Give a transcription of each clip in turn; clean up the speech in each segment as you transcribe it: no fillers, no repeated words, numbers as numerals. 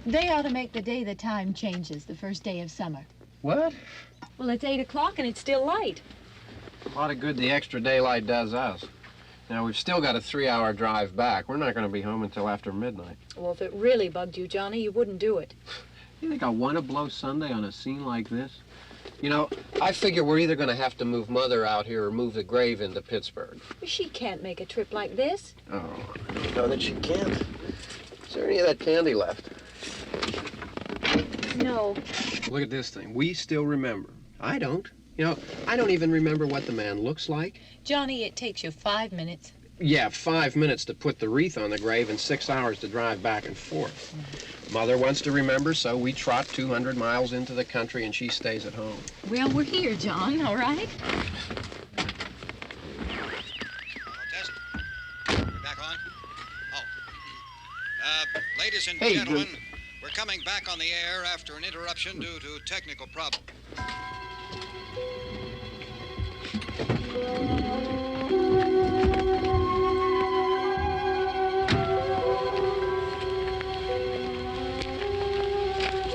They ought to make the day the time changes, the first day of summer. What? Well, it's 8 o'clock and it's still light. A lot of good the extra daylight does us. Now, we've still got a 3-hour drive back. We're not going to be home until after midnight. Well, if it really bugged you, Johnny, you wouldn't do it. You think I want to blow Sunday on a scene like this? You know, I figure we're either going to have to move Mother out here or move the grave into Pittsburgh. She can't make a trip like this. Oh, I don't know that she can't. Is there any of that candy left? No. Look at this thing. We still remember. I don't. You know, I don't even remember what the man looks like. Johnny, it takes you 5 minutes. Yeah, 5 minutes to put the wreath on the grave and 6 hours to drive back and forth. Mother wants to remember, so we trot 200 miles into the country and she stays at home. Well, we're here, John, all right? Test. We're back on? Oh. Ladies and gentlemen, we're coming back on the air after an interruption due to technical problem.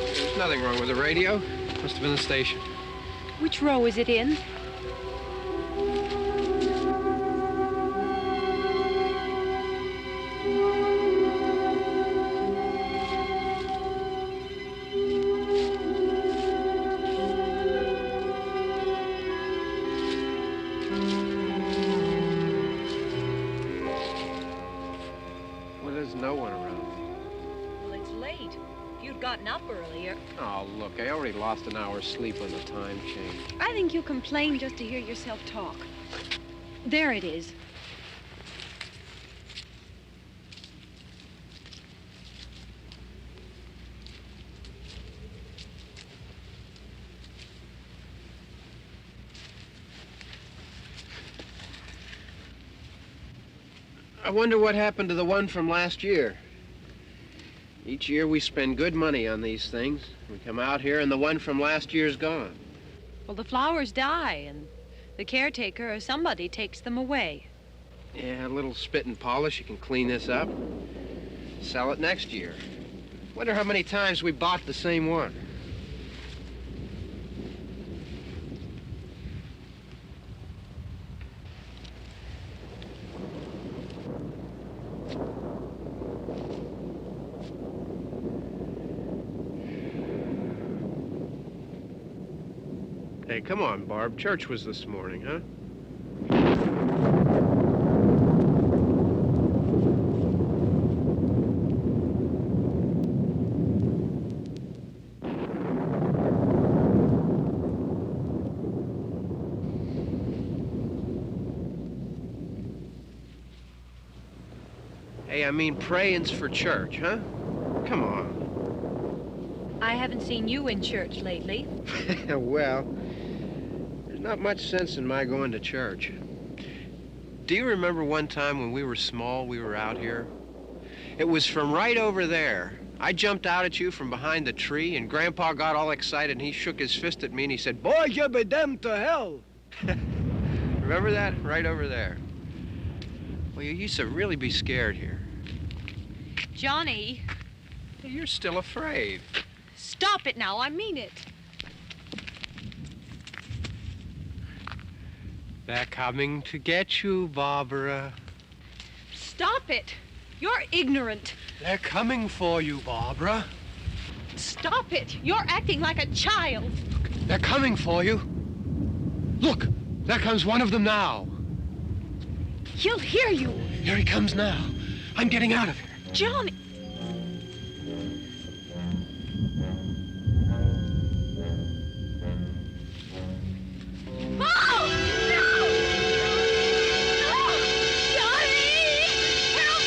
There's nothing wrong with the radio. Must have been the station. Which row is it in? Up earlier. Oh, look, I already lost an hour's sleep on the time change. I think you complain just to hear yourself talk. There it is. I wonder what happened to the one from last year. Each year we spend good money on these things. We come out here and the one from last year's gone. Well, the flowers die and the caretaker or somebody takes them away. Yeah, a little spit and polish. You can clean this up. Sell it next year. Wonder how many times we bought the same one. Hey, come on, Barb. Church was this morning, huh? Hey, I mean praying's for church, huh? Come on. I haven't seen you in church lately. Well, there's not much sense in my going to church. Do you remember one time when we were small, we were out here? It was from right over there. I jumped out at you from behind the tree, and Grandpa got all excited, and he shook his fist at me, and he said, "Boy, you'll be damned to hell." Remember that? Right over there. Well, you used to really be scared here. Johnny. You're still afraid. Stop it now, I mean it. They're coming to get you, Barbara. Stop it. You're ignorant. They're coming for you, Barbara. Stop it. You're acting like a child. They're coming for you. Look, there comes one of them now. He'll hear you. Here he comes now. I'm getting out of here. Johnny. Oh! No! No! Johnny! Help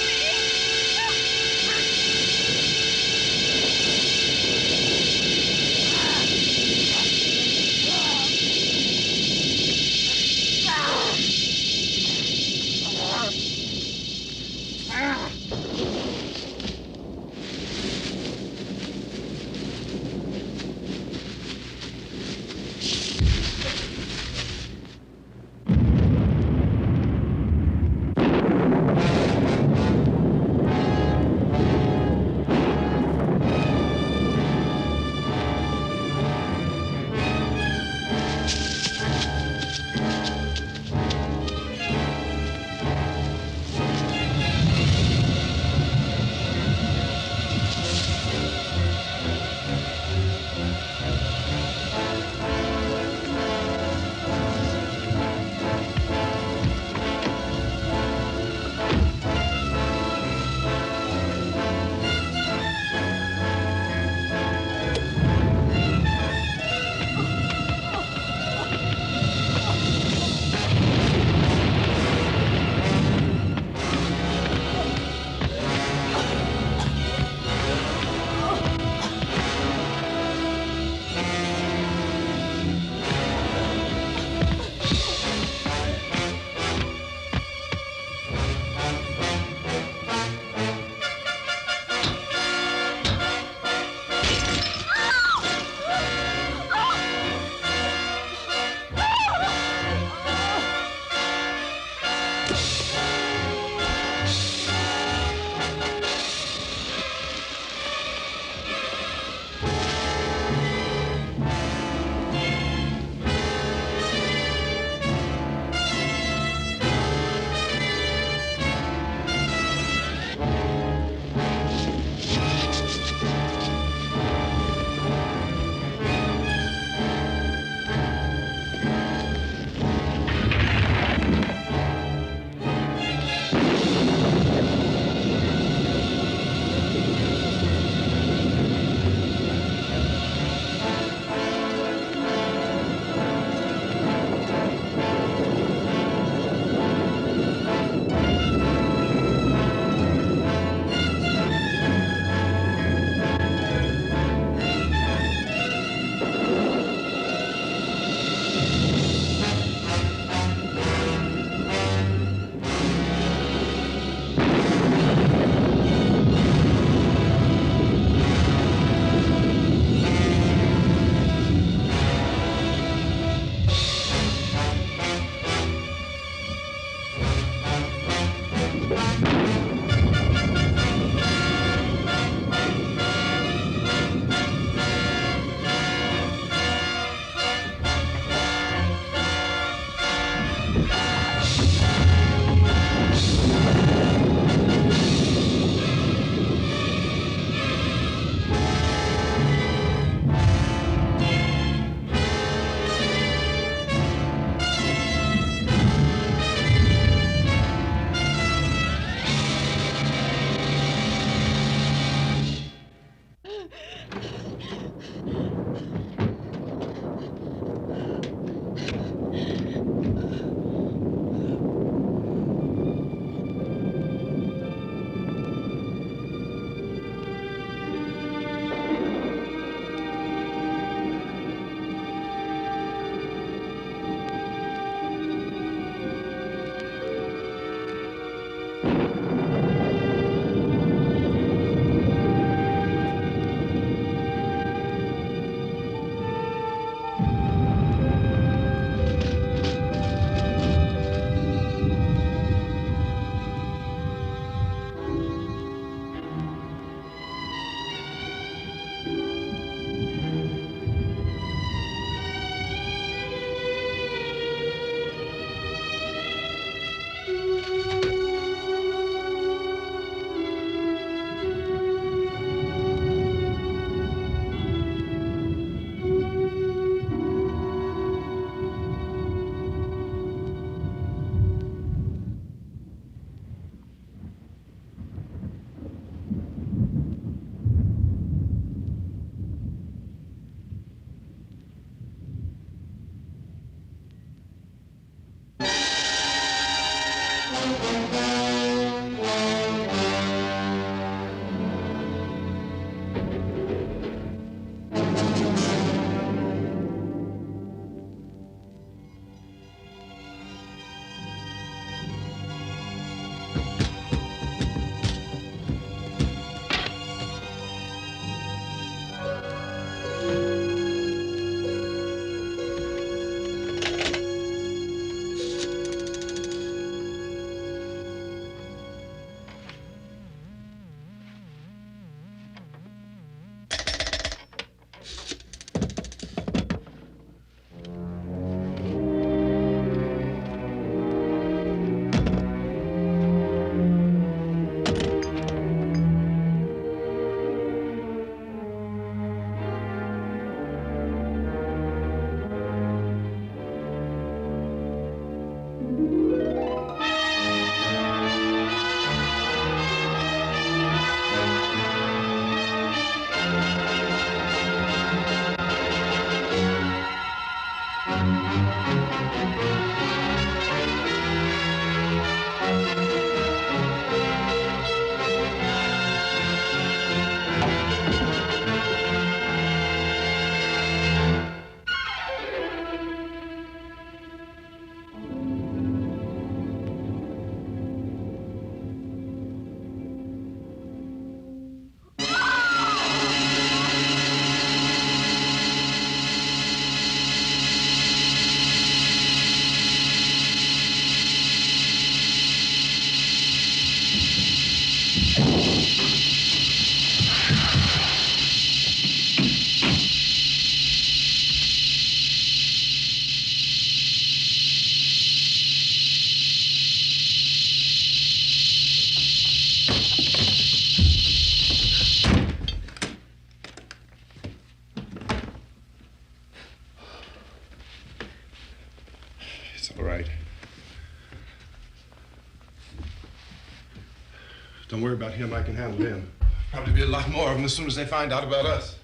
Don't worry about him. I can handle him. Probably be a lot more of them as soon as they find out about us.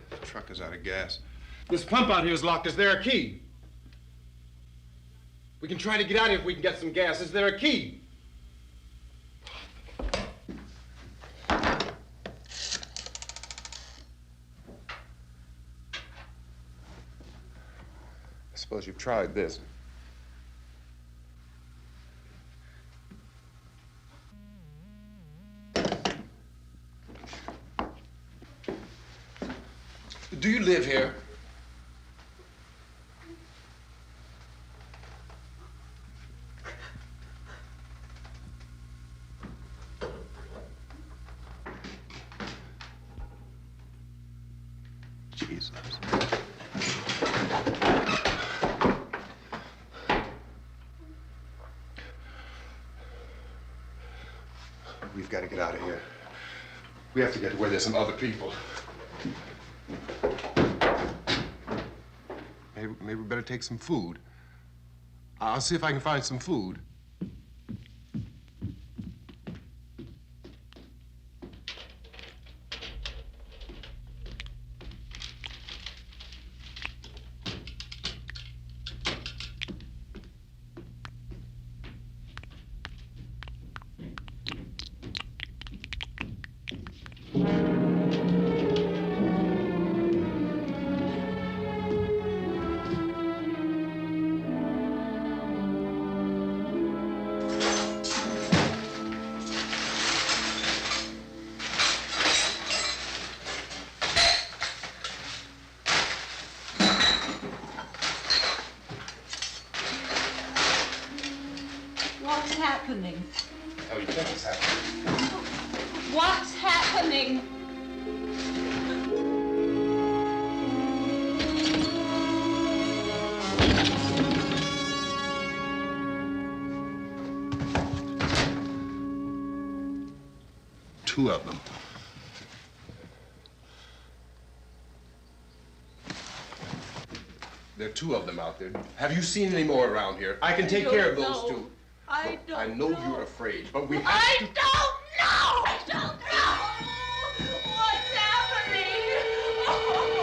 The truck is out of gas. This pump out here is locked. Is there a key? We can try to get out of here if we can get some gas. Is there a key? I suppose you've tried this. Do you live here? Jesus. We've got to get out of here. We have to get to where there's some other people. Maybe we better take some food. I'll see if I can find some food. What's happening? Oh, you think it's happening? What's happening? Two of them. There are two of them out there. Have you seen any more around here? I can take care of those two. I don't I know you're afraid, but we have to... I don't know! I don't know! What's happening? Oh.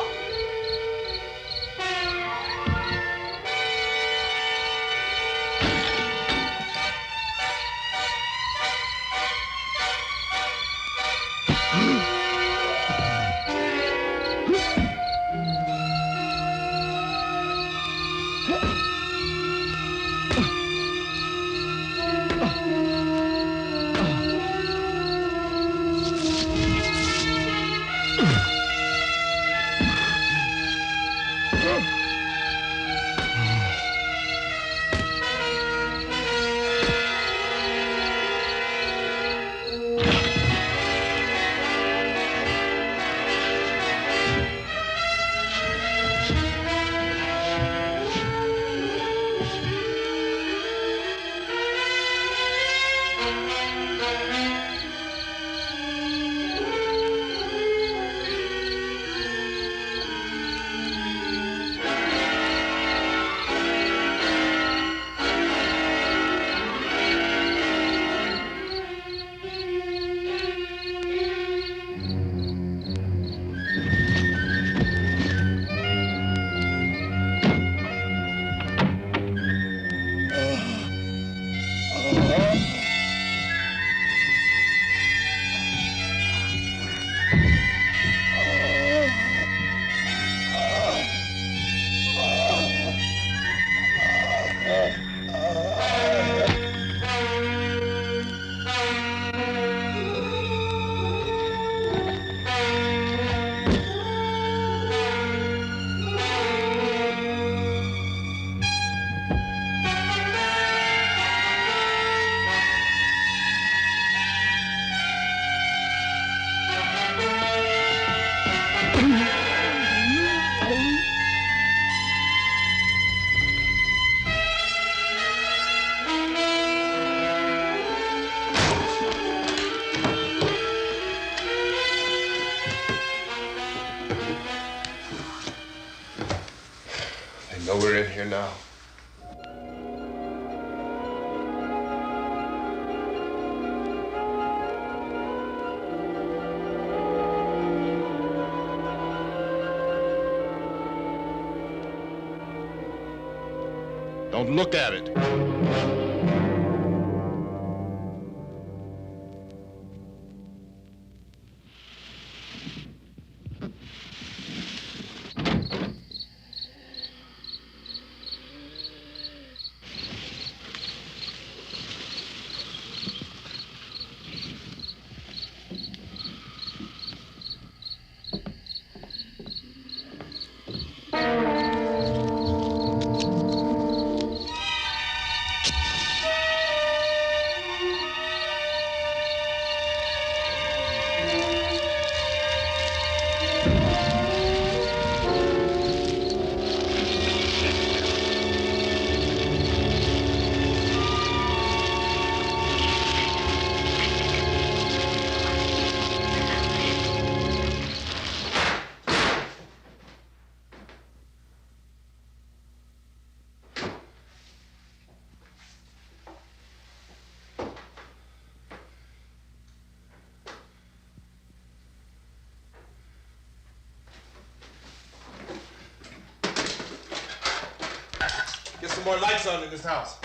They know we're in here now. Don't look at it. Get some more lights on in this house.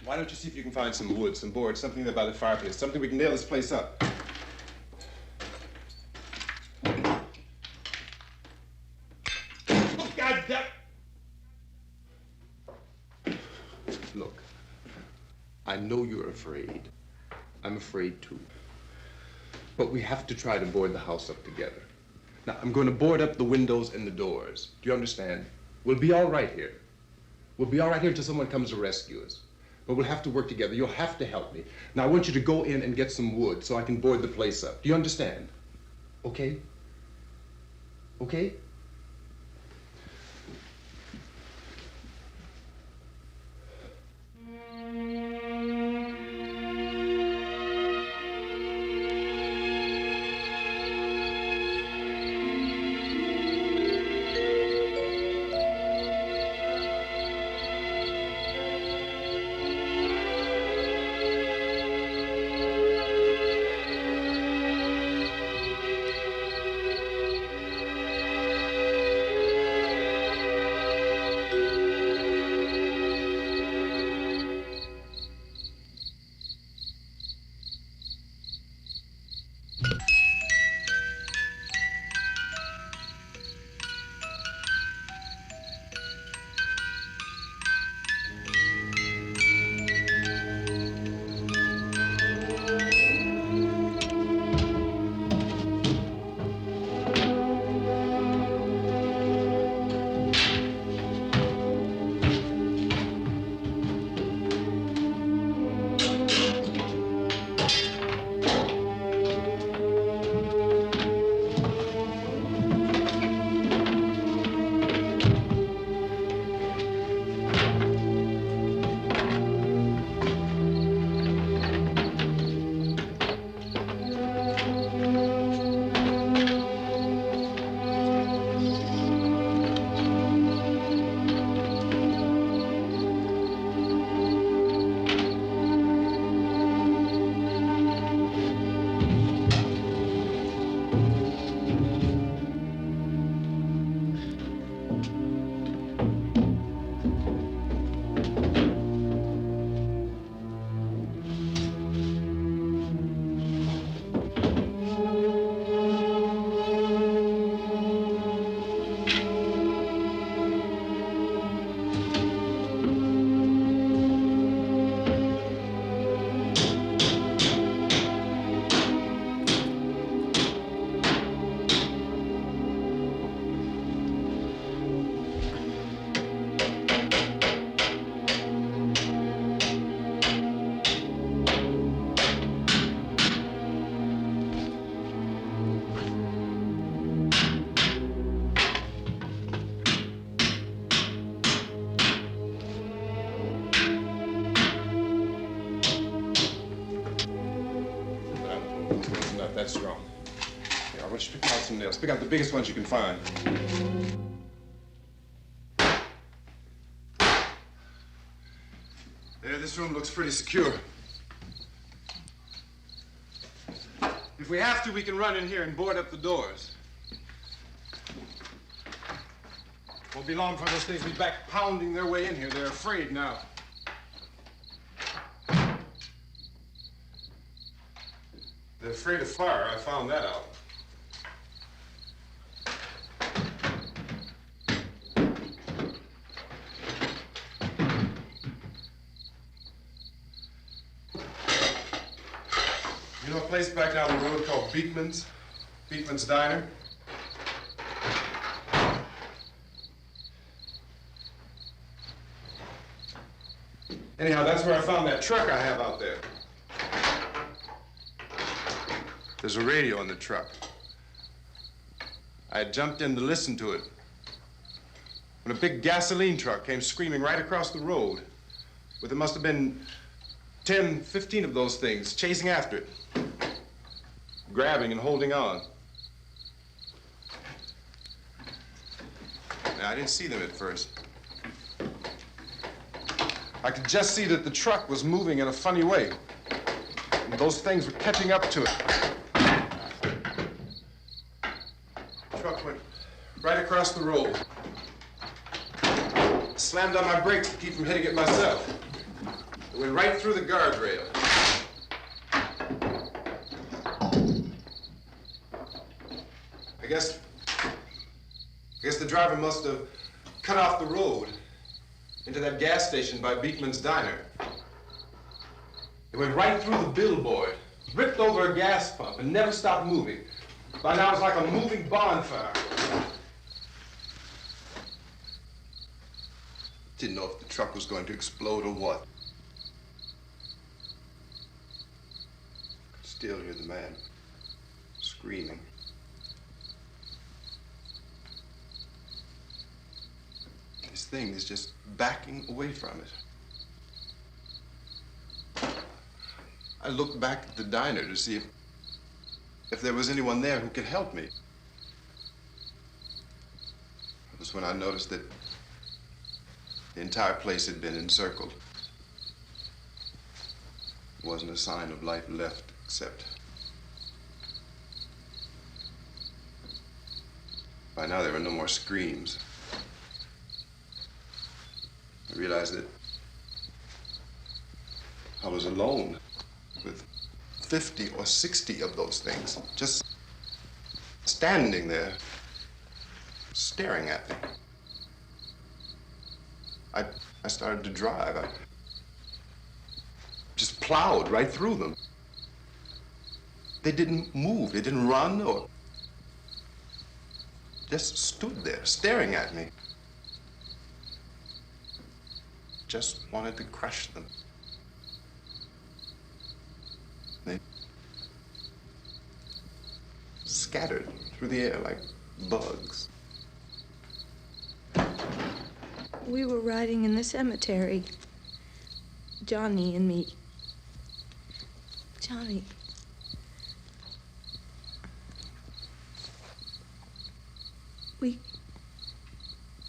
Why don't you see if you can find some wood, some board, something there by the fireplace, something we can nail this place up. Oh, God damn! Look, I know you're afraid. I'm afraid too. But we have to try to board the house up together. Now, I'm going to board up the windows and the doors. Do you understand? We'll be all right here. We'll be all right here until someone comes to rescue us. But we'll have to work together. You'll have to help me. Now, I want you to go in and get some wood so I can board the place up. Do you understand? Okay? Okay? some nails. Pick out the biggest ones you can find. There, this room looks pretty secure. If we have to, we can run in here and board up the doors. Won't be long for those things to be back pounding their way in here. They're afraid now. They're afraid of fire. I found that out. You know a place back down the road called Beekman's? Beekman's Diner? Anyhow, that's where I found that truck I have out there. There's a radio in the truck. I had jumped in to listen to it when a big gasoline truck came screaming right across the road with there must have been 10, 15 of those things chasing after it, grabbing and holding on. Now, I didn't see them at first. I could just see that the truck was moving in a funny way, and those things were catching up to it. The truck went right across the road. Slammed on my brakes to keep from hitting it myself. It went right through the guardrail. I guess the driver must have cut off the road into that gas station by Beekman's Diner. It went right through the billboard, ripped over a gas pump, and never stopped moving. By now, it's like a moving bonfire. Didn't know if the truck was going to explode or what. Could still hear the man screaming. This thing is just backing away from it. I looked back at the diner to see if there was anyone there who could help me. It was when I noticed that the entire place had been encircled. There wasn't a sign of life left except by now there were no more screams. I realized that I was alone with 50 or 60 of those things, just standing there, staring at me. I started to drive. I just plowed right through them. They didn't move, they didn't run or just stood there staring at me. Just wanted to crush them. They scattered through the air like bugs. We were riding in the cemetery, Johnny and me. Johnny.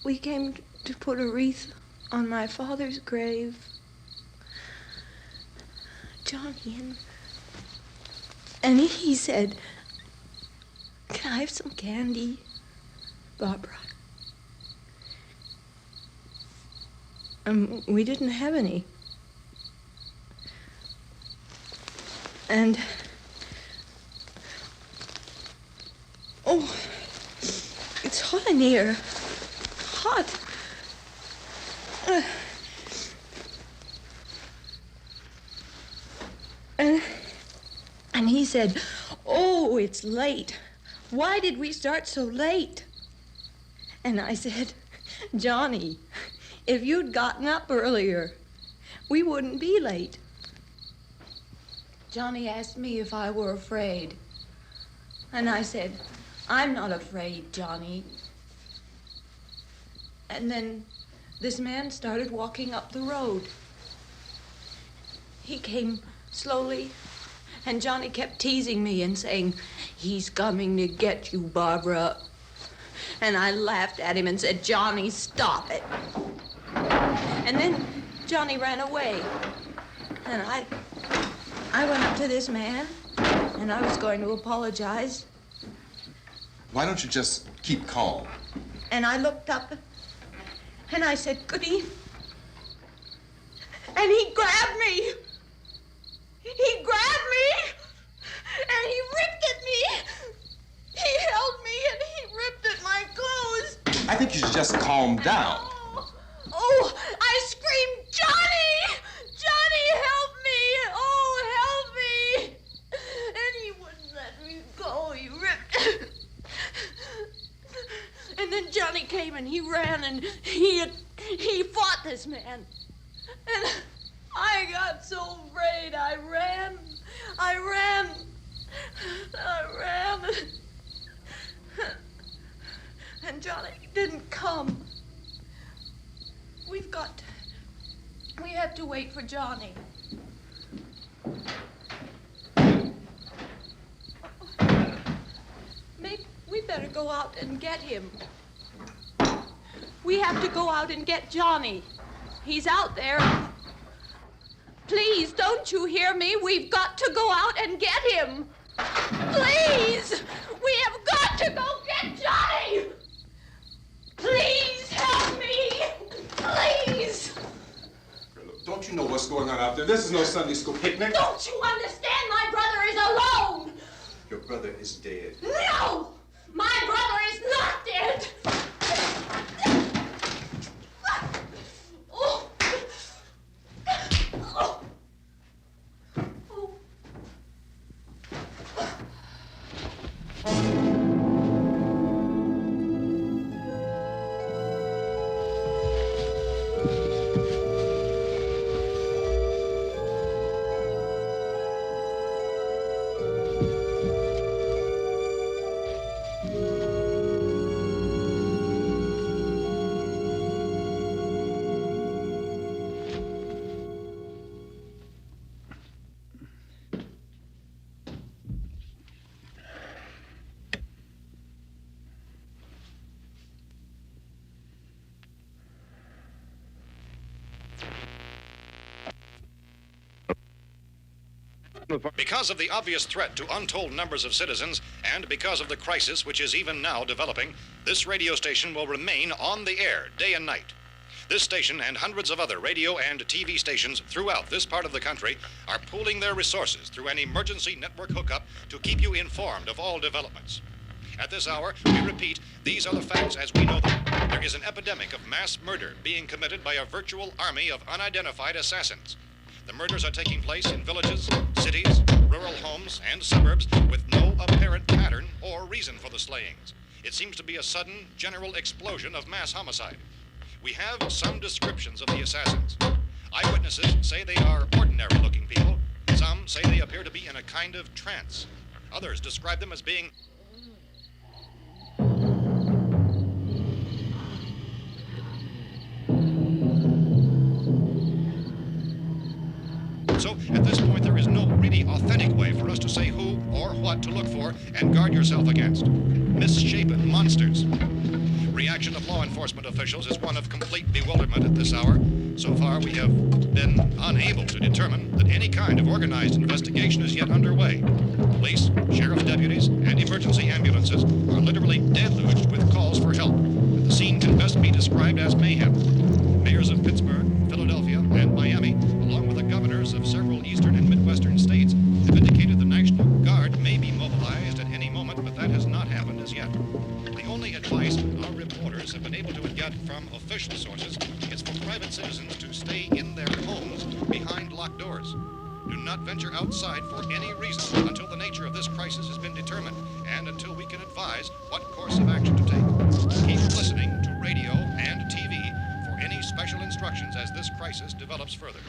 We came to put a wreath on my father's grave. Johnny, and he said, "Can I have some candy, Barbara?" We didn't have any. And, oh, it's hot in here. Hot. And he said, "Oh, it's late. Why did we start so late?" And I said, "Johnny, if you'd gotten up earlier, we wouldn't be late." Johnny asked me if I were afraid. And I said, "I'm not afraid, Johnny." And then this man started walking up the road. He came slowly And Johnny kept teasing me and saying, "He's coming to get you, Barbara." And I laughed at him and said, "Johnny, stop it." And then Johnny ran away. And I went up to this man, and I was going to apologize. Why don't you just keep calm? And I looked up, and I said, "Goody." And he grabbed me. He grabbed me, and he ripped at me. He held me, and he ripped at my clothes. I think you should just calm down. Oh, I screamed, "Johnny! Johnny, help me! Oh, help me!" And he wouldn't let me go. He ripped. And then Johnny came and he ran and he fought this man. And I got so afraid. I ran. And Johnny didn't come. We have to wait for Johnny. Maybe we better go out and get him. We have to go out and get Johnny. He's out there. Please, don't you hear me? We've got to go out and get him. Please! We have got to go get Johnny! Please help me! Please! Don't you know what's going on out there? This is no Sunday school picnic. Don't you understand? My brother is alone! Your brother is dead. No! My brother is not dead! Oh. Oh. Because of the obvious threat to untold numbers of citizens, and because of the crisis which is even now developing, this radio station will remain on the air day and night. This station and hundreds of other radio and TV stations throughout this part of the country are pooling their resources through an emergency network hookup to keep you informed of all developments. At this hour, we repeat, these are the facts as we know them. There is an epidemic of mass murder being committed by a virtual army of unidentified assassins. The murders are taking place in villages, cities, rural homes, and suburbs with no apparent pattern or reason for the slayings. It seems to be a sudden, general explosion of mass homicide. We have some descriptions of the assassins. Eyewitnesses say they are ordinary-looking people. Some say they appear to be in a kind of trance. Others describe them as being So, at this point, there is no really authentic way for us to say who or what to look for and guard yourself against. Misshapen monsters. Reaction of law enforcement officials is one of complete bewilderment at this hour. So far, we have been unable to determine that any kind of organized investigation is yet underway. Police, sheriff's deputies, and emergency ambulances are literally deluged with calls for help. The scene can best be described as mayhem. Mayors of Pittsburgh, Philadelphia, and Miami, along with the governors of several eastern and midwestern states, have indicated the National Guard may be mobilized at any moment, but that has not happened as yet. The only advice our reporters have been able to get from official sources is for private citizens to stay in their homes behind locked doors. Do not venture outside for any reason until the nature of this crisis has been determined and until we can advise what course of action to take. Keep listening to radio and TV for any special instructions as this crisis develops further.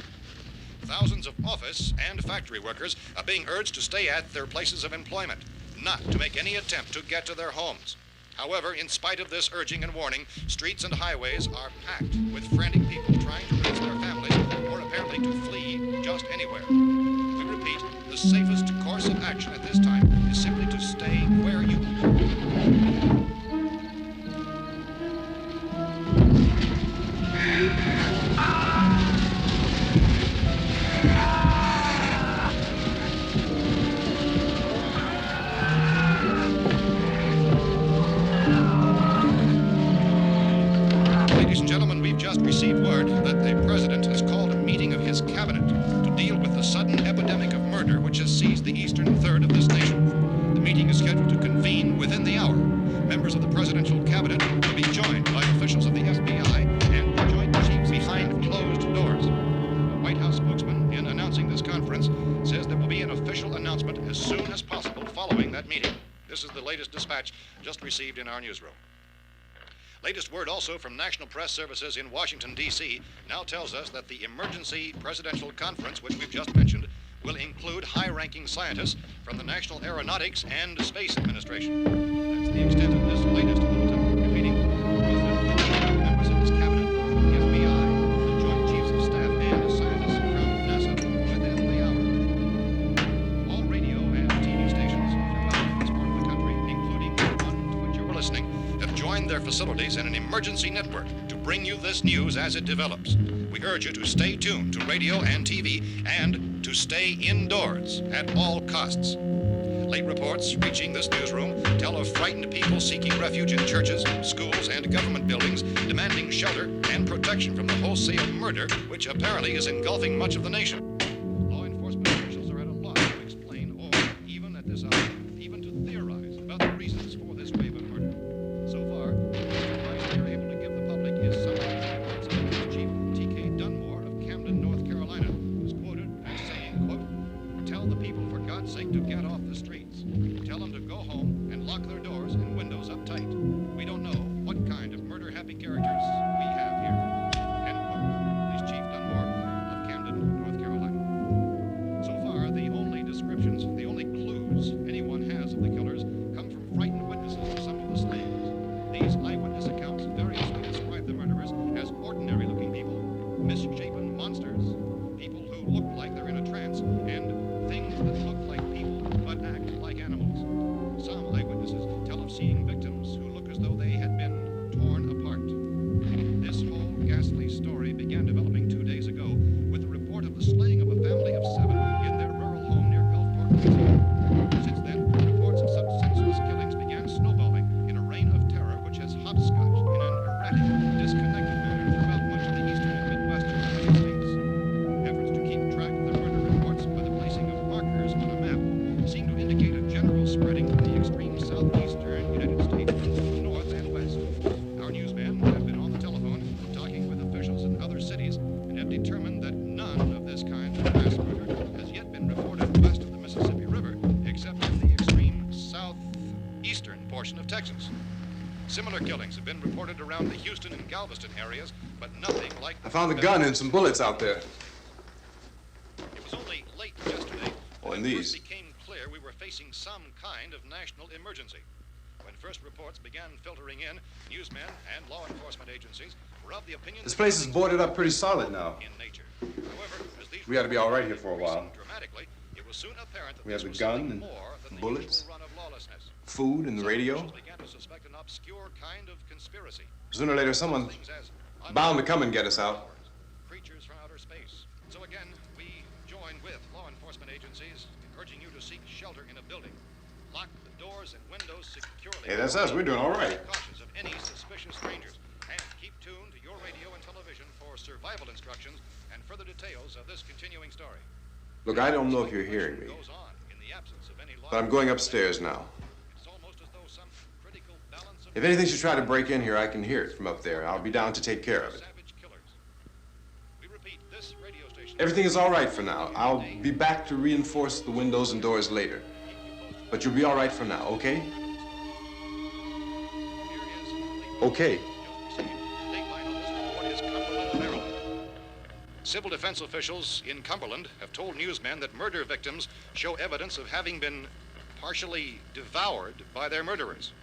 Thousands of office and factory workers are being urged to stay at their places of employment, not to make any attempt to get to their homes. However, in spite of this urging and warning, streets and highways are packed with frantic people trying to reach their families or apparently to flee just anywhere. We repeat, the the safest course of action at this time is simply to stay where you are. Ladies and gentlemen, we've just received word that the President has called a meeting of his cabinet to deal with the sudden epidemic of murder which has seized the eastern third of this nation. The meeting is scheduled to convene within the hour. Members of the presidential cabinet will be joined by officials of the FBI and the Joint Chiefs behind closed doors. The White House spokesman, in announcing this conference, says there will be an official announcement as soon as possible following that meeting. This is the latest dispatch just received in our newsroom. Latest word also from National Press Services in Washington, D.C. now tells us that the emergency presidential conference, which we've just mentioned, will include high-ranking scientists from the National Aeronautics and Space Administration. That's the extent of this latest bulletin. Repeating, the President, members of his cabinet, the FBI, the Joint Chiefs of Staff, and scientists from NASA within the hour. All radio and TV stations throughout this part of the country, including the one to which you're listening, have joined their facilities in an emergency network to bring you this news as it develops. We urge you to stay tuned to radio and TV and to stay indoors at all costs. Late reports reaching this newsroom tell of frightened people seeking refuge in churches, schools, and government buildings, demanding shelter and protection from the wholesale murder which apparently is engulfing much of the nation. Law enforcement officials are at a loss to explain or, even at this hour, even to theorize about the reasons for this wave of murder. So far, the advice they're able to give the public is summarized in the words of Police Chief T.K. Dunmore of Camden, North Carolina, who's quoted as saying, quote, "Tell the people, for God's sake, to get off the streets. Tell them to go home and lock their doors and windows up tight. We don't know what kind of murder-happy characters we have here." End quote. Police Chief Dunmore of Camden, North Carolina. So far, the only descriptions, the only clues anyone has of the killers come from frightened witnesses of some of the slayings. These eyewitness accounts variously describe the murderers as ordinary-looking people, misshapen monsters, people who look like they're in a trance, and things that look like people but act like animals. Some eyewitnesses tell of seeing victims who look as though they had been torn apart. This whole ghastly story began developing 2 days ago with the report of the slaying of a family of 7 in their rural home near Gulfport, Louisiana. Since then, reports of such senseless killings began snowballing in a reign of terror which has hopscotched in an erratic, disconnected manner throughout much of the eastern and midwestern United States. Efforts to keep track of the murder reports by the placing of markers on a map seem to indicate a general spreading from the extreme southeastern United States to the north and west. Our newsmen have been on the telephone talking with officials in other cities and have determined that none of this kind of mass murder has yet been reported west of the Mississippi River, except in the extreme southeastern portion of Texas. Similar killings have been reported around the Houston and Galveston areas, but nothing like I found the gun and some bullets out there. It was only late yesterday Oh, that and it these. first became clear we were facing some kind of national emergency. When first reports began filtering in, newsmen and law enforcement agencies were of the opinion This that place is killings boarded were up pretty solid now. in nature. However, as these We ought to be all right reports here for a increased while. dramatically, it was soon apparent that We have this the was gun something and more than the bullets. usual run of lawlessness. Food and the Some radio. officials began to suspect an obscure kind of conspiracy. Sooner or later, someone's Things as bound to come and get us out. creatures from outer space. So again, we join with law enforcement agencies in urging you to seek shelter in a building. Lock the doors and windows securely. Hey, that's us. We're doing all right. Be cautious of any suspicious strangers. And keep tuned to your radio and television for survival instructions and further details of this continuing story. Look, I don't know if you're hearing me, Goes on in the absence of any law. but I'm going upstairs now. It's almost as though some critical balance of If anything should try to break in here, I can hear it from up there. I'll be down to take care of it. savage killers. We repeat, this radio station. Everything is all right for now. I'll be back to reinforce the windows and doors later. But you'll be all right for now, okay? Okay. Dateline on this report is Cumberland, Maryland. Civil defense officials in Cumberland have told newsmen that murder victims show evidence of having been partially devoured by their murderers.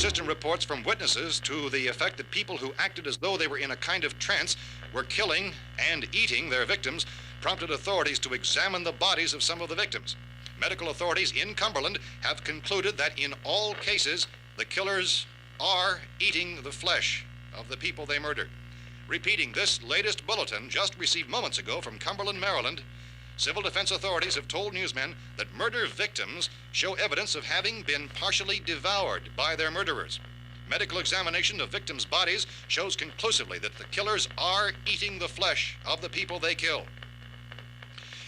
Consistent reports from witnesses to the effect that people who acted as though they were in a kind of trance were killing and eating their victims prompted authorities to examine the bodies of some of the victims. Medical authorities in Cumberland have concluded that in all cases, the killers are eating the flesh of the people they murdered. Repeating this latest bulletin just received moments ago from Cumberland, Maryland, civil defense authorities have told newsmen that murder victims show evidence of having been partially devoured by their murderers. Medical examination of victims' bodies shows conclusively that the killers are eating the flesh of the people they kill.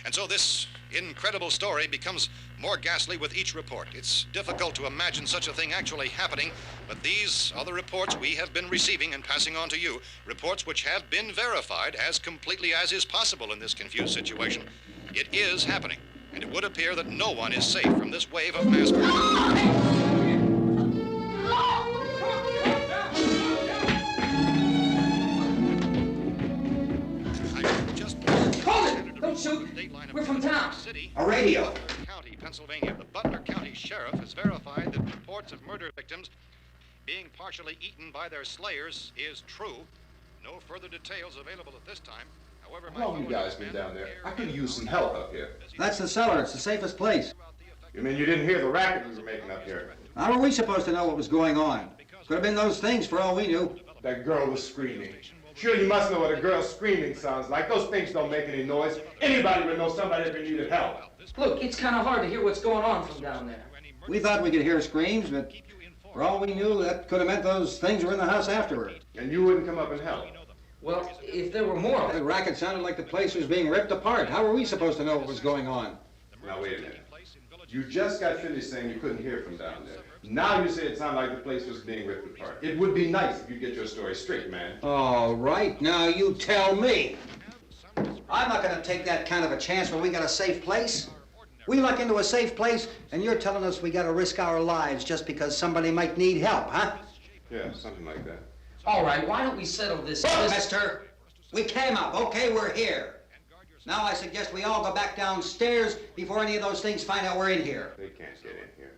And so this incredible story becomes more ghastly with each report. It's difficult to imagine such a thing actually happening, but these are the reports we have been receiving and passing on to you, reports which have been verified as completely as is possible in this confused situation. It is happening, and it would appear that no one is safe from this wave of mass murder. Don't shoot! We're from town. A radio. County, Pennsylvania. The Butler County Sheriff has verified that reports of murder victims being partially eaten by their slayers is true. No further details available at this time. However, How long you guys been down there? I could use some help up here. That's the cellar. It's the safest place. You mean you didn't hear the racket we were making up here? How were we supposed to know what was going on? Could have been those things for all we knew. That girl was screaming. Sure, you must know what a girl screaming sounds like. Those things don't make any noise. Anybody would know somebody ever needed help. Look, it's kind of hard to hear what's going on from down there. We thought we could hear screams, but for all we knew, that could have meant those things were in the house afterward. And you wouldn't come up and help? Well, if there were more... The racket sounded like the place was being ripped apart. How were we supposed to know what was going on? Now, wait a minute. You just got finished saying you couldn't hear from down there. Now you say it sounded like the place was being ripped apart. It would be nice if you get your story straight, man. All right, now you tell me. I'm not going to take that kind of a chance when we got a safe place. We luck into a safe place, and you're telling us we got to risk our lives just because somebody might need help, huh? Yeah, something like that. All right, why don't we settle this... Look, mister, we came up. Okay, we're here. Now I suggest we all go back downstairs before any of those things find out we're in here. They can't get in here.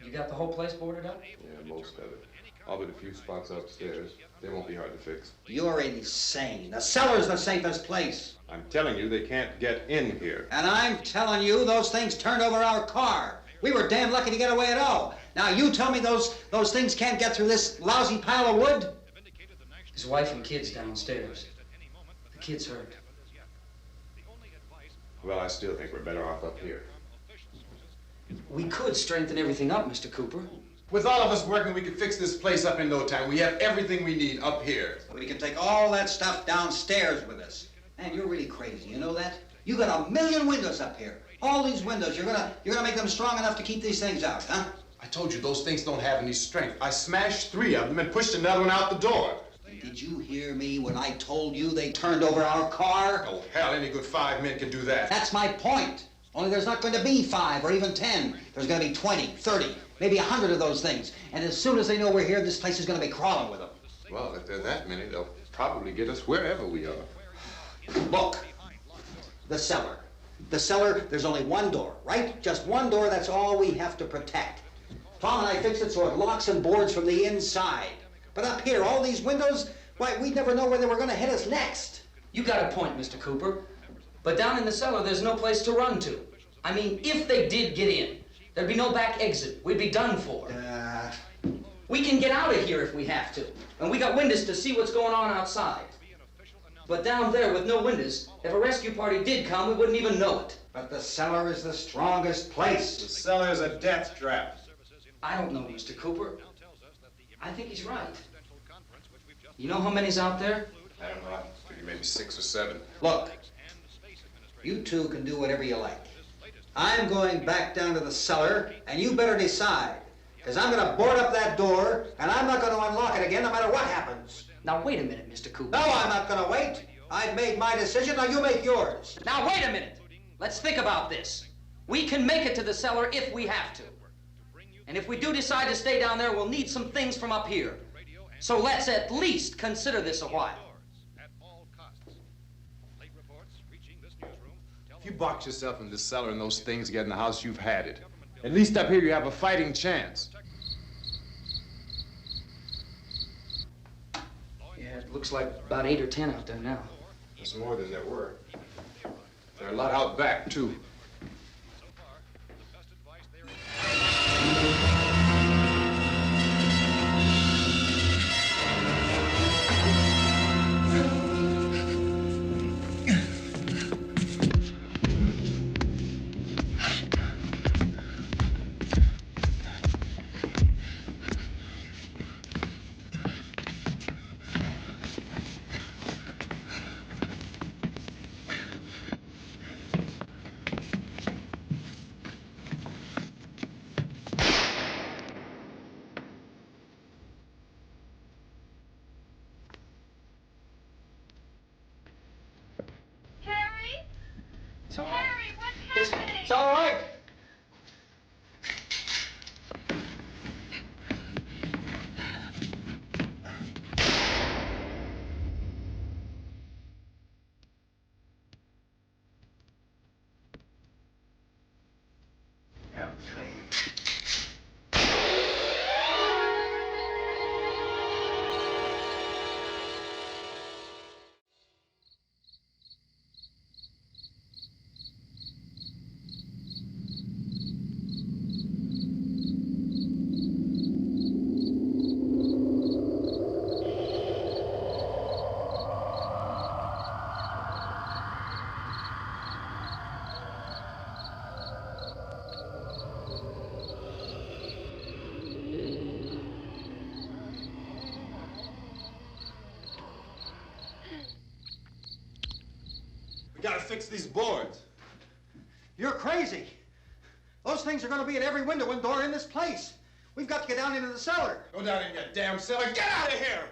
You got the whole place boarded up? Yeah, most of it. All but a few spots upstairs. They won't be hard to fix. You're insane. The cellar's the safest place. I'm telling you, they can't get in here. And I'm telling you, those things turned over our car. We were damn lucky to get away at all. Now you tell me those things can't get through this lousy pile of wood? His wife and kids downstairs. The kid's hurt. Well, I still think we're better off up here. We could strengthen everything up, Mr. Cooper. With all of us working, we could fix this place up in no time. We have everything we need up here. We can take all that stuff downstairs with us. Man, you're really crazy, you know that? You got 1 million windows up here. All these windows, you're gonna make them strong enough to keep these things out, huh? I told you those things don't have any strength. I smashed 3 of them and pushed another one out the door. Did you hear me when I told you they turned over our car? Oh, hell, any good 5 men can do that. That's my point. Only there's not going to be 5 or even 10. There's going to be 20, 30, maybe 100 of those things. And as soon as they know we're here, this place is going to be crawling with them. Well, if there are that many, they'll probably get us wherever we are. Look, the cellar. The cellar, there's only one door, right? Just one door, that's all we have to protect. Tom and I fixed it so it locks and boards from the inside. But up here, all these windows, why, we'd never know where they were going to hit us next. You got a point, Mr. Cooper. But down in the cellar, there's no place to run to. I mean, if they did get in, there'd be no back exit. We'd be done for. We can get out of here if we have to. And we got windows to see what's going on outside. But down there with no windows, if a rescue party did come, we wouldn't even know it. But the cellar is the strongest place. The cellar is a death trap. I don't know, Mr. Cooper. I think he's right. You know how many's out there? I don't know. I figure maybe 6 or 7. Look, you two can do whatever you like. I'm going back down to the cellar, and you better decide. Because I'm going to board up that door, and I'm not going to unlock it again no matter what happens. Now, wait a minute, Mr. Cooper. No, I'm not going to wait. I've made my decision, now you make yours. Now, wait a minute. Let's think about this. We can make it to the cellar if we have to. And if we do decide to stay down there, we'll need some things from up here. So let's at least consider this a while. If you box yourself in this cellar and those things get in the house, you've had it. At least up here you have a fighting chance. It looks like about 8 or 10 out there now. There's more than there were. There are a lot out back, too. It's all right. We gotta fix these boards. You're crazy. Those things are going to be at every window and door in this place. We've got to get down into the cellar. Go down in that damn cellar. Get out of here!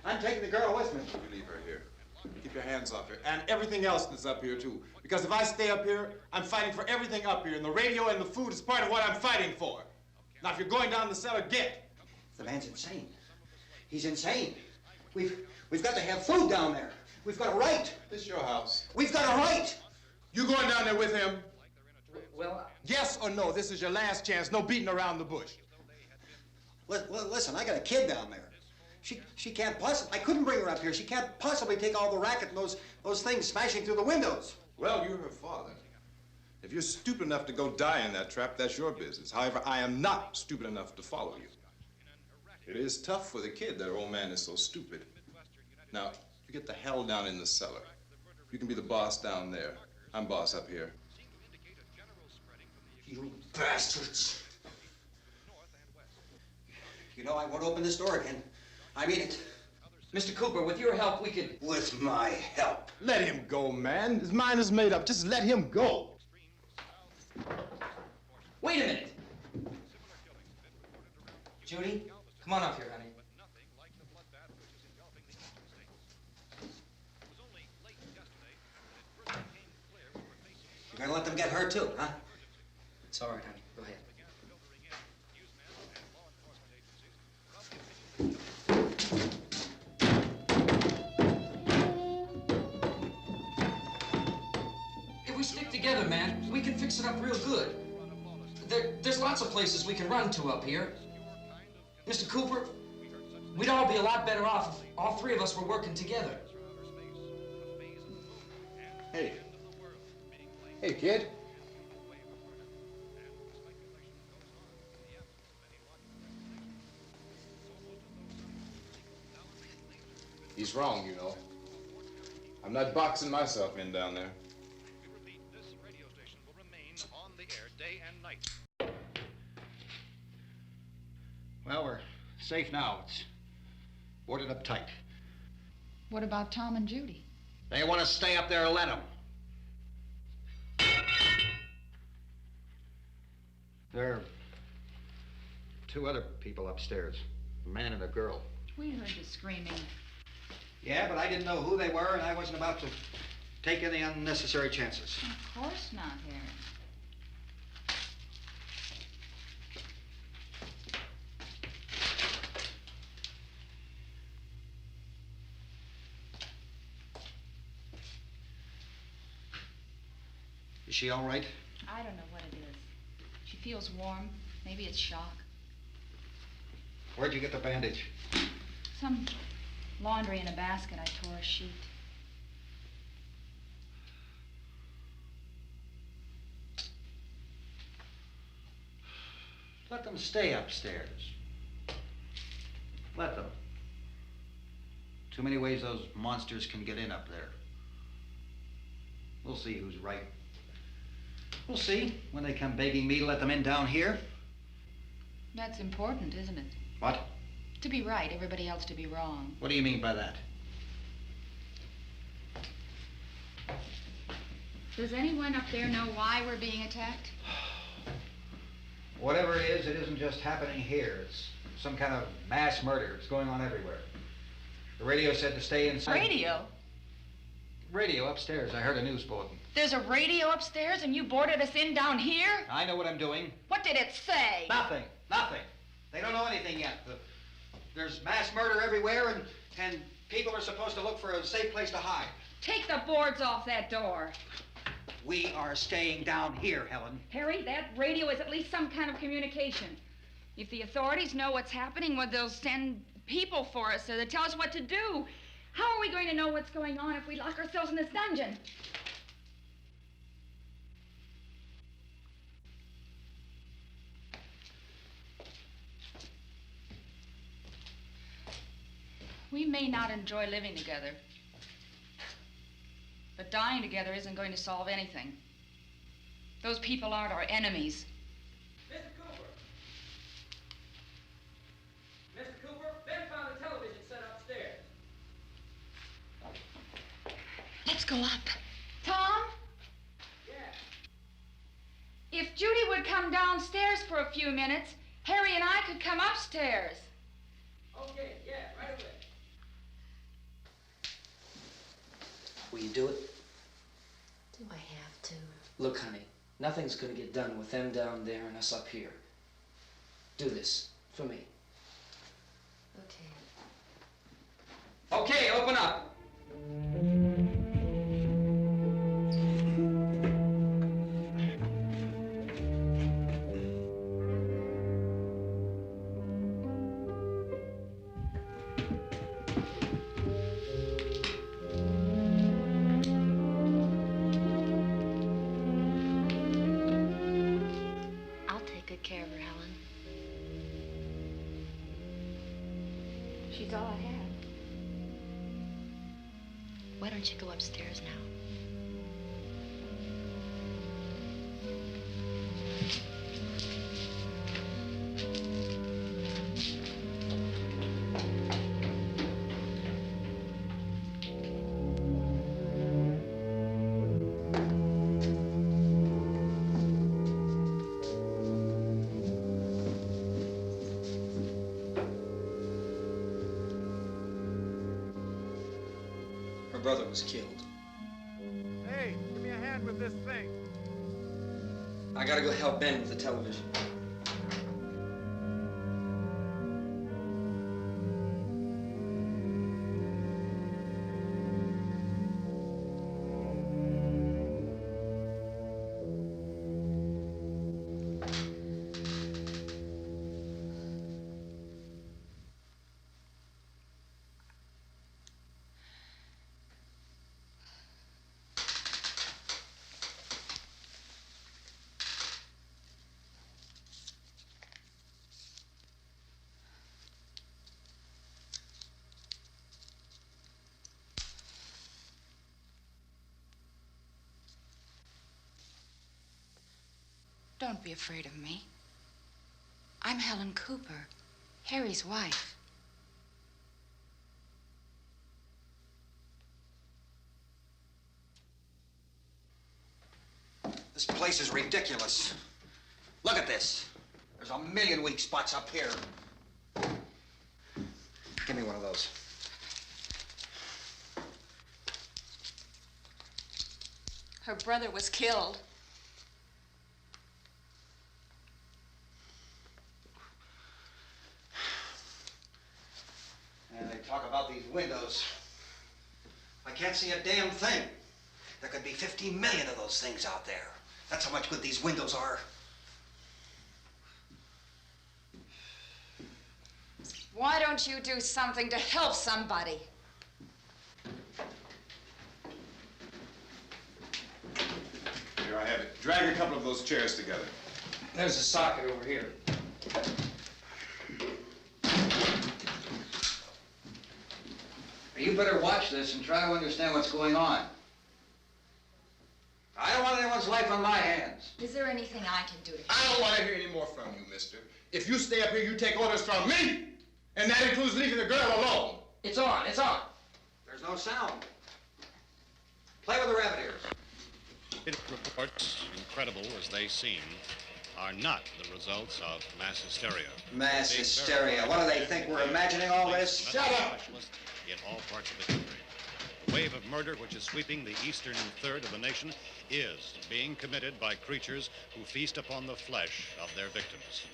I'm taking the girl with me. You leave her here. Keep your hands off her. And everything else that's up here, too. Because if I stay up here, I'm fighting for everything up here. And the radio and the food is part of what I'm fighting for. Now, if you're going down the cellar, get. The man's insane. He's insane. We've got to have food down there. We've got a right. This is your house. We've got a right. You going down there with him? Well, Yes or no? This is your last chance. No beating around the bush. Listen, I got a kid down there. She can't possibly, I couldn't bring her up here. She can't possibly take all the racket and those things smashing through the windows. Well, you're her father. If you're stupid enough to go die in that trap, that's your business. However, I am not stupid enough to follow you. It is tough for the kid that her old man is so stupid. Now, you get the hell down in the cellar. You can be the boss down there. I'm boss up here. You bastards. You know, I won't open this door again. I mean it. Mr. Cooper, with your help, we could... With my help. Let him go, man. His mind is made up. Just let him go. Wait a minute. Judy, come on up here, honey. You're gonna let them get hurt too, huh? It's all right, honey. Go ahead. If we stick together, man, we can fix it up real good. There's lots of places we can run to up here. Mr. Cooper, we'd all be a lot better off if all three of us were working together. Hey. Hey, kid. He's wrong, you know. I'm not boxing myself in down there. This radio station will remain on the air day and night. Well, we're safe now. It's boarded up tight. What about Tom and Judy? They want to stay up there, let them. There are two other people upstairs, a man and a girl. We heard the screaming. Yeah, but I didn't know who they were, and I wasn't about to take any unnecessary chances. Of course not, Harry. Is she all right? I don't know what it is. She feels warm. Maybe it's shock. Where'd you get the bandage? Some laundry in a basket. I tore a sheet. Let them stay upstairs. Let them. Too many ways those monsters can get in up there. We'll see who's right. We'll see when they come begging me to let them in down here. That's important, isn't it? What? To be right, everybody else to be wrong. What do you mean by that? Does anyone up there know why we're being attacked? Whatever it isn't just happening here. It's some kind of mass murder. It's going on everywhere. The radio said to stay inside. Radio? Radio upstairs. I heard a news bulletin. There's a radio upstairs and you boarded us in down here? I know what I'm doing. What did it say? Nothing. Nothing. They don't know anything yet. There's mass murder everywhere, and people are supposed to look for a safe place to hide. Take the boards off that door. We are staying down here, Helen. Harry, that radio is at least some kind of communication. If the authorities know what's happening, well, they'll send people for us so they'll tell us what to do. How are we going to know what's going on if we lock ourselves in this dungeon? We may not enjoy living together, but dying together isn't going to solve anything. Those people aren't our enemies. Mr. Cooper! Mr. Cooper, Ben found the television set upstairs. Let's go up. Tom? Yeah. If Judy would come downstairs for a few minutes, Harry and I could come upstairs. Okay, yeah, right away. Will you do it? Do I have to? Look, honey, nothing's gonna get done with them down there and us up here. Do this for me. Okay. Okay, open up. I'll take good care of her, Helen. She's all I have. Why don't you go upstairs now? Her brother was killed. Hey, give me a hand with this thing. I gotta go help Ben with the television. Don't be afraid of me. I'm Helen Cooper, Harry's wife. This place is ridiculous. Look at this. There's a million weak spots up here. Give me one of those. Her brother was killed. And they talk about these windows. I can't see a damn thing. There could be 15 million of those things out there. That's how much good these windows are. It's Why don't you do something to help somebody? Here I have it. Drag a couple of those chairs together. There's a socket over here. You better watch this and try to understand what's going on. I don't want anyone's life on my hands. Is there anything I can do to help? I don't want to hear any more from you, mister. If you stay up here, you take orders from me. And that includes leaving the girl alone. It's on, it's on. There's no sound. Play with the rabbit ears. Reports, incredible as they seem, are not the results of mass hysteria. Mass hysteria. What do they think? We're imagining all this? Shut up! In all parts of the country. The wave of murder which is sweeping the eastern third of the nation is being committed by creatures who feast upon the flesh of their victims.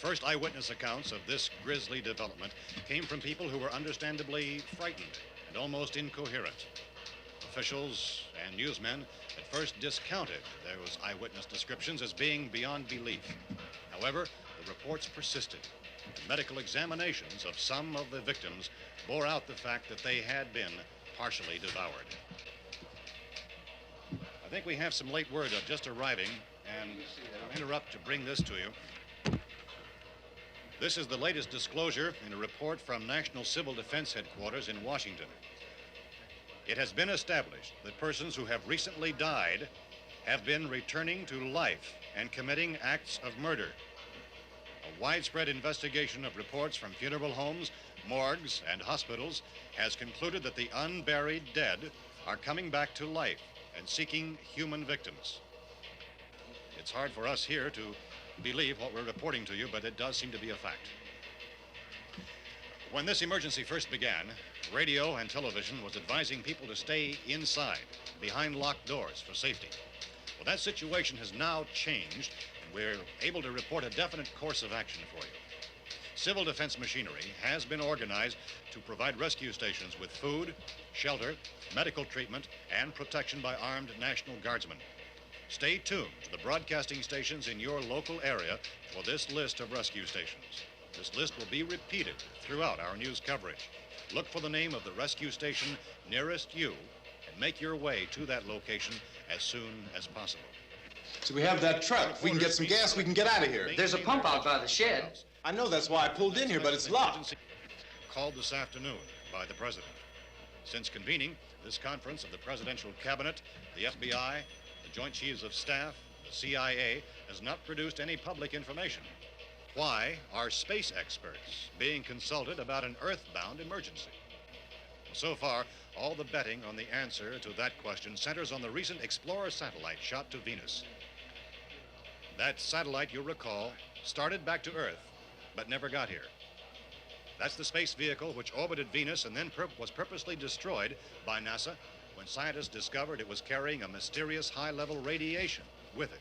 First eyewitness accounts of this grisly development came from people who were understandably frightened and almost incoherent. Officials and newsmen at first discounted those eyewitness descriptions as being beyond belief. However, the reports persisted. The medical examinations of some of the victims bore out the fact that they had been partially devoured. I think we have some late word just arriving, and I'll interrupt to bring this to you. This is the latest disclosure in a report from National Civil Defense Headquarters in Washington. It has been established that persons who have recently died have been returning to life and committing acts of murder. A widespread investigation of reports from funeral homes, morgues, and hospitals has concluded that the unburied dead are coming back to life and seeking human victims. It's hard for us here to believe what we're reporting to you, but it does seem to be a fact. When this emergency first began, radio and television was advising people to stay inside, behind locked doors for safety. Well, that situation has now changed, and we're able to report a definite course of action for you. Civil defense machinery has been organized to provide rescue stations with food, shelter, medical treatment, and protection by armed National Guardsmen. Stay tuned to the broadcasting stations in your local area for this list of rescue stations. This list will be repeated throughout our news coverage. Look for the name of the rescue station nearest you and make your way to that location as soon as possible. So we have that truck. If we can get some gas, we can get out of here. There's a pump out by the shed. I know, that's why I pulled in here, but it's locked. Called this afternoon by the President. Since convening this conference of the Presidential Cabinet, the FBI, the Joint Chiefs of Staff, the CIA has not produced any public information. Why are space experts being consulted about an earthbound emergency? So far, all the betting on the answer to that question centers on the recent Explorer satellite shot to Venus. That satellite, you'll recall, started back to Earth, but never got here. That's the space vehicle which orbited Venus and then was purposely destroyed by NASA when scientists discovered it was carrying a mysterious high-level radiation with it.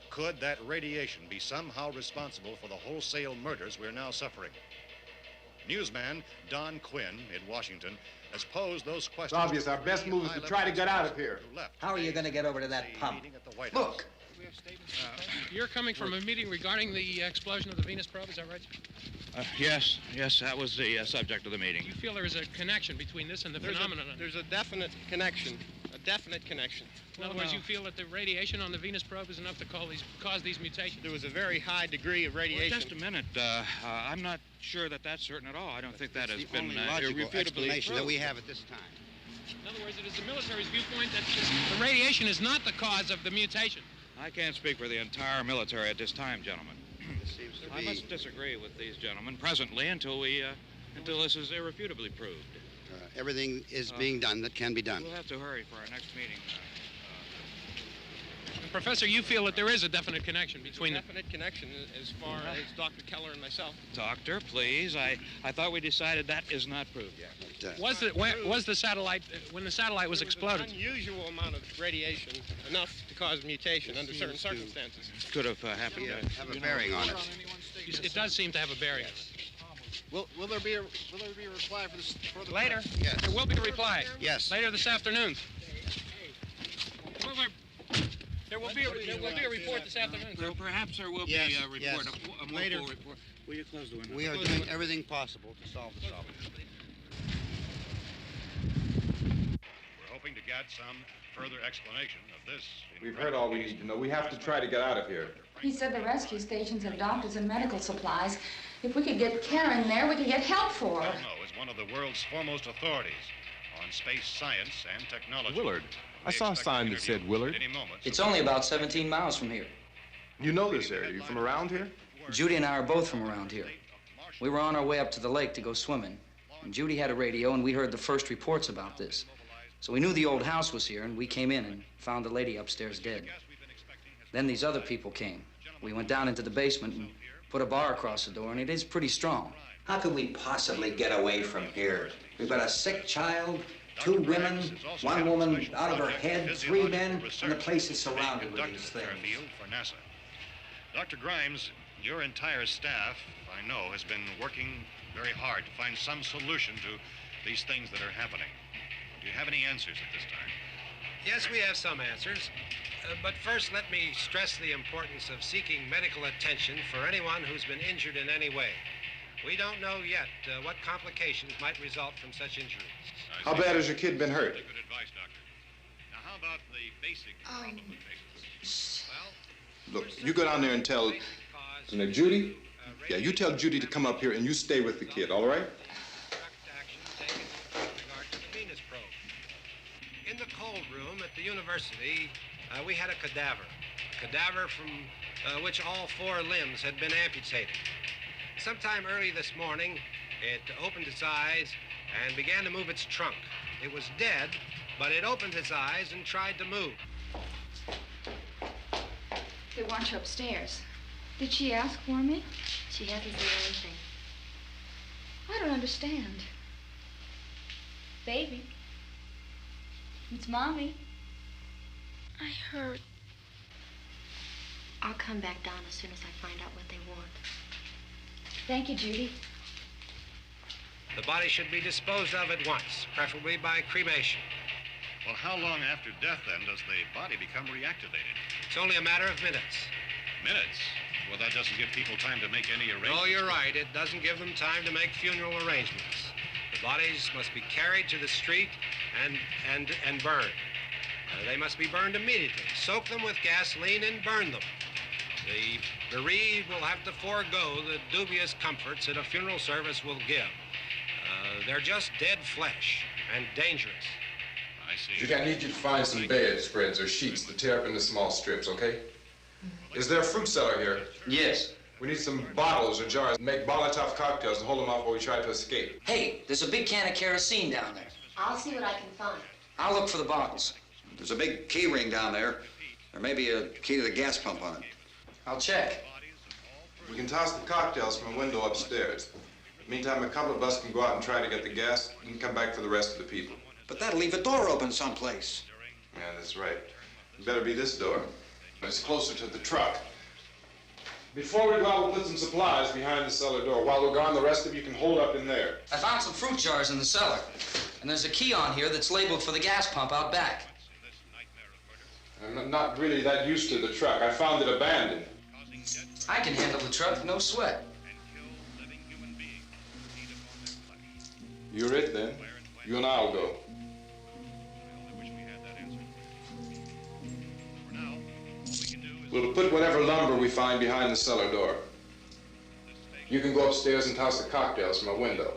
Could that radiation be somehow responsible for the wholesale murders we're now suffering? Newsman Don Quinn in Washington has posed those questions. It's obvious our best move is to try to get out of here. How are you going to get over to that pump? Look! You're coming from a meeting regarding the explosion of the Venus probe, is that right? Yes, that was the subject of the meeting. You feel there is a connection between this and the phenomenon? There's a definite connection. In other words, you feel that the radiation on the Venus probe is enough to cause these mutations? There was a very high degree of radiation. Well, just a minute. I'm not sure that that's certain at all. I don't think that has been only logical irrefutably explanation proved. that we have at this time. In other words, it is the military's viewpoint that the radiation is not the cause of the mutation. I can't speak for the entire military at this time, gentlemen. This seems to I be... must disagree with these gentlemen presently until this is irrefutably proved. Everything is being done that can be done. We'll have to hurry for our next meeting. Professor, you feel that there is a definite connection between them? Definite connection as far as Dr. Keller and myself. Doctor, please. I thought we decided that is not proved yet. Was the satellite, when the satellite was exploded? An unusual amount of radiation, enough to cause mutation under certain circumstances. Could have happened. Have a bearing on it. It does seem to have a bearing. Will there be a reply for this? Later? Yes. There will be a reply. Yes. Later this afternoon. There will be a report this afternoon. Well, perhaps there will Yes, be a report, yes. a more Later. full report. Will you close the window? We are doing everything possible to solve the problem. We're hoping to get some further explanation of this. We've heard all we need to know. We have to try to get out of here. He said the rescue stations have doctors and medical supplies. If we could get Kyra in there, we could get help for her. Filmisnow is one of the world's foremost authorities on space science and technology. Willard. I saw a sign that said Willard. It's only about 17 miles from here. You know this area. You from around here? Judy and I are both from around here. We were on our way up to the lake to go swimming. And Judy had a radio, and we heard the first reports about this. So we knew the old house was here, and we came in and found the lady upstairs dead. Then these other people came. We went down into the basement and put a bar across the door, and it is pretty strong. How could we possibly get away from here? We've got a sick child, 2 women, 1 woman out of her head, 3 men, and the place is surrounded with these things. For NASA. Dr. Grimes, your entire staff, I know, has been working very hard to find some solution to these things that are happening. Do you have any answers at this time? Yes, we have some answers. But first, let me stress the importance of seeking medical attention for anyone who's been injured in any way. We don't know yet what complications might result from such injuries. How bad has your kid been hurt? Good advice, Doctor. Now, how about the basic problem with patients? Well, Look, you go down there and tell... Now, Judy? Yeah, you tell Judy to come up here and you stay with the kid, all right? In the cold room at the university, we had a cadaver from which all 4 limbs had been amputated. Sometime early this morning, it opened its eyes and began to move its trunk. It was dead, but it opened its eyes and tried to move. They want you upstairs. Did she ask for me? She hasn't said anything. I don't understand. Baby. It's Mommy. I heard. I'll come back down as soon as I find out what they want. Thank you, Judy. The body should be disposed of at once, preferably by cremation. well, how long after death, then, does the body become reactivated? It's only a matter of minutes. Minutes? Well, that doesn't give people time to make any arrangements. Oh, you're right. It doesn't give them time to make funeral arrangements. The bodies must be carried to the street and burned. They must be burned immediately. Soak them with gasoline and burn them. The bereaved will have to forego the dubious comforts that a funeral service will give. They're just dead flesh and dangerous. I see. Judy, I need you to find some bedspreads or sheets to tear up into small strips, okay? Is there a fruit cellar here? Yes. We need some bottles or jars to make Molotov cocktails and hold them off while we try to escape. Hey, there's a big can of kerosene down there. I'll see what I can find. I'll look for the bottles. There's a big key ring down there. There may be a key to the gas pump on it. I'll check. We can toss the cocktails from a window upstairs. Meantime, a couple of us can go out and try to get the gas and come back for the rest of the people. But that'll leave a door open someplace. Yeah, that's right. It better be this door. It's closer to the truck. Before we go out, we'll put some supplies behind the cellar door. While we're gone, the rest of you can hold up in there. I found some fruit jars in the cellar. And there's a key on here that's labeled for the gas pump out back. I'm not really that used to the truck. I found it abandoned. I can handle the truck, no sweat. You're it, then. You and I'll go. We'll put whatever lumber we find behind the cellar door. You can go upstairs and toss the cocktails from a window.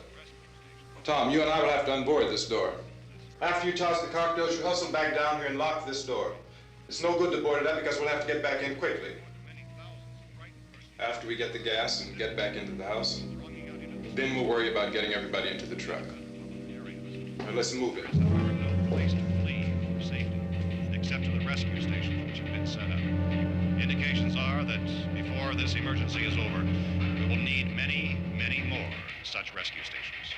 Tom, you and I will have to unboard this door. After you toss the cocktails, you hustle back down here and lock this door. It's no good to board it up because we'll have to get back in quickly. After we get the gas and get back into the house, then we'll worry about getting everybody into the truck. Now let's move it. There are no place to flee for safety, except to the rescue stations which have been set up. Indications are that before this emergency is over, we will need many, many more such rescue stations.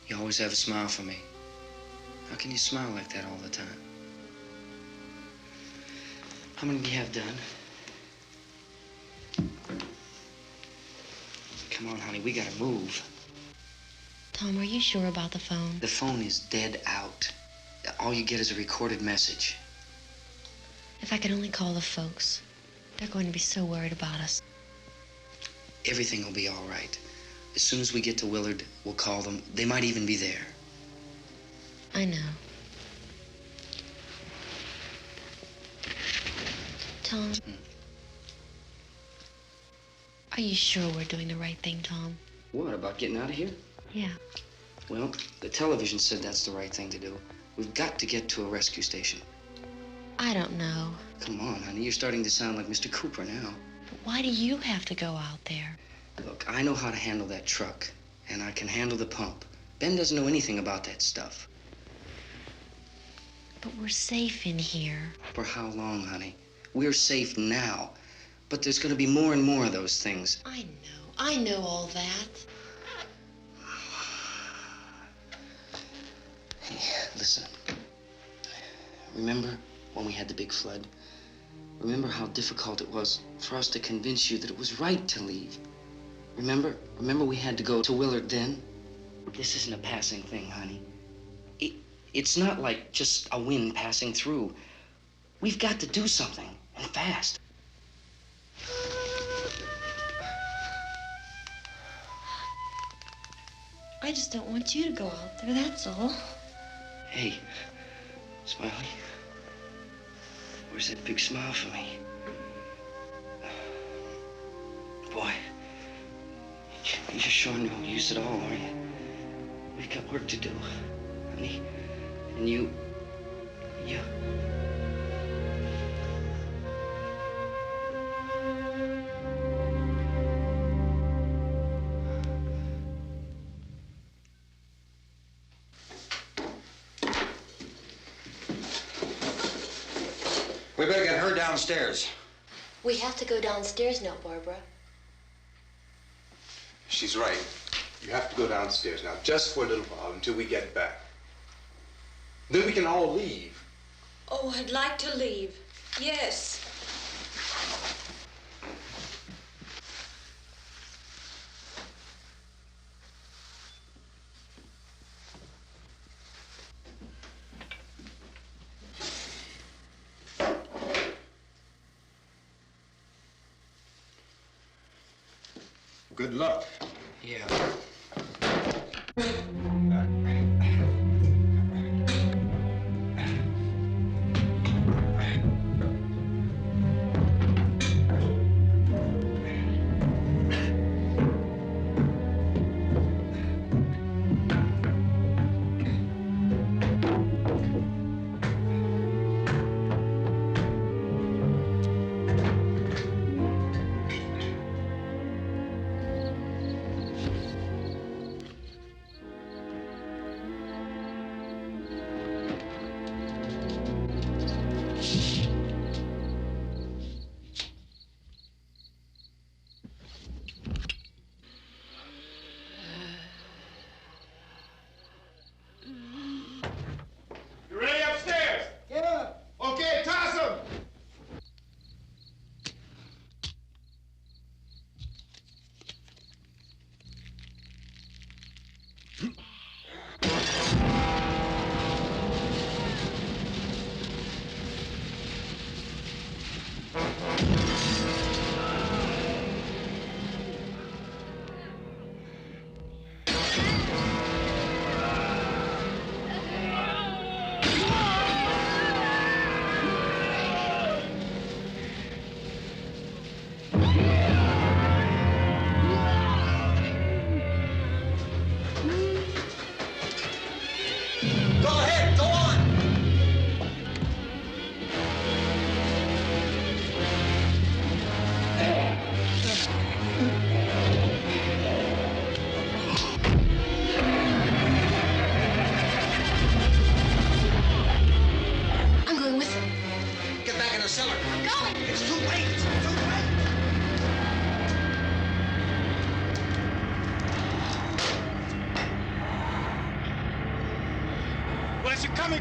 You always have a smile for me. How can you smile like that all the time? How many do you have done? Come on, honey, we gotta move. Tom, are you sure about the phone? The phone is dead out. All you get is a recorded message. If I could only call the folks. They're going to be so worried about us. Everything will be all right. As soon as we get to Willard, we'll call them. They might even be there. I know. Tom, are you sure we're doing the right thing, Tom? What, about getting out of here? Yeah. Well, the television said that's the right thing to do. We've got to get to a rescue station. I don't know. Come on, honey. You're starting to sound like Mr. Cooper now. But why do you have to go out there? Look, I know how to handle that truck, and I can handle the pump. Ben doesn't know anything about that stuff. But we're safe in here. For how long, honey? We're safe now. But there's going to be more and more of those things. I know all that. Hey, listen. Remember when we had the big flood? Remember how difficult it was for us to convince you that it was right to leave? Remember we had to go to Willard then? This isn't a passing thing, honey. It's not like just a wind passing through. We've got to do something, and fast. I just don't want you to go out there, that's all. Hey, Smiley. Where's that big smile for me? Boy, you're sure no use at all, are you? We've got work to do, honey. And you... We better get her downstairs. We have to go downstairs now, Barbara. She's right. You have to go downstairs now, just for a little while, until we get back. Then we can all leave. Oh, I'd like to leave. Yes. Good luck. Yeah.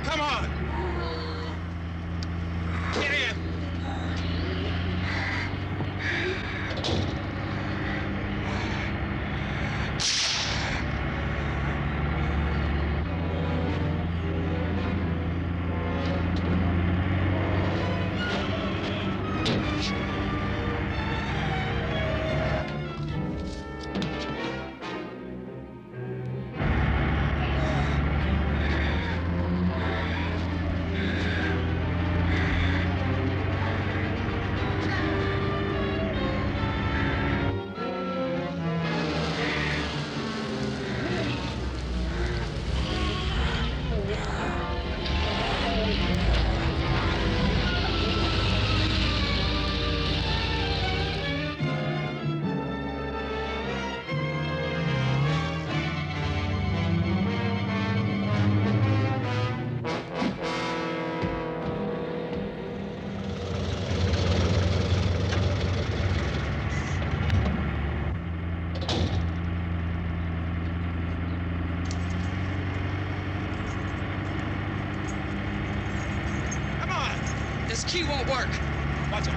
Come on! Get in! mark. Watch it.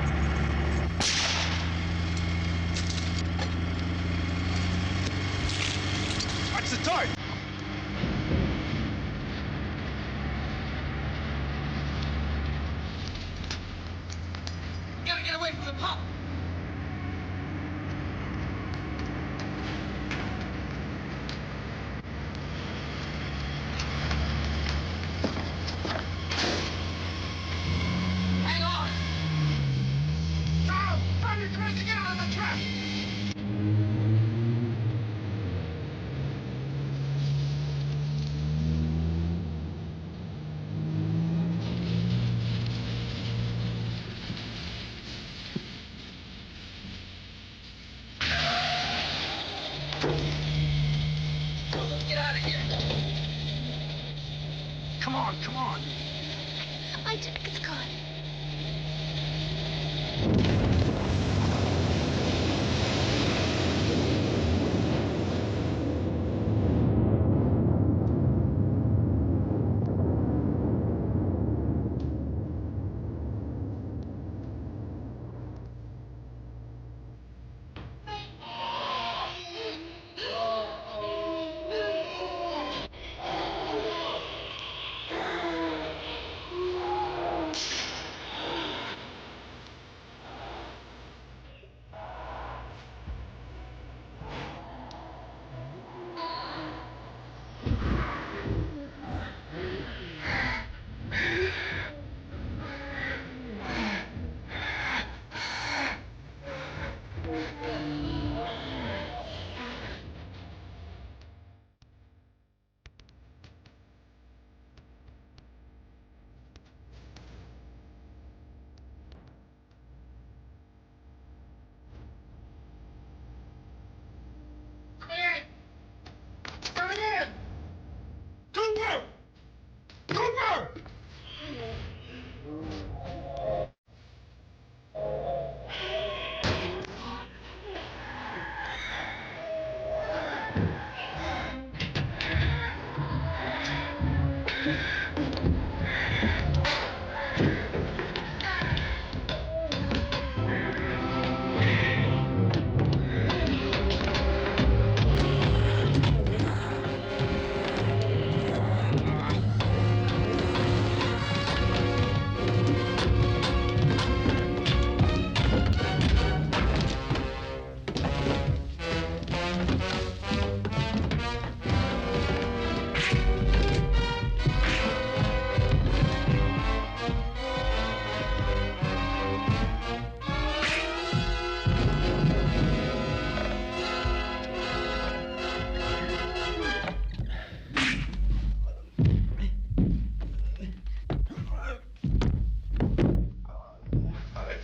Watch the torch. Get away from the pump. Hang on. Karl, find your trying to get out of the trap. Let's get out of here. Come on, come on. I took it's gone.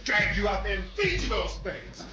Drag you out there and feed you those things.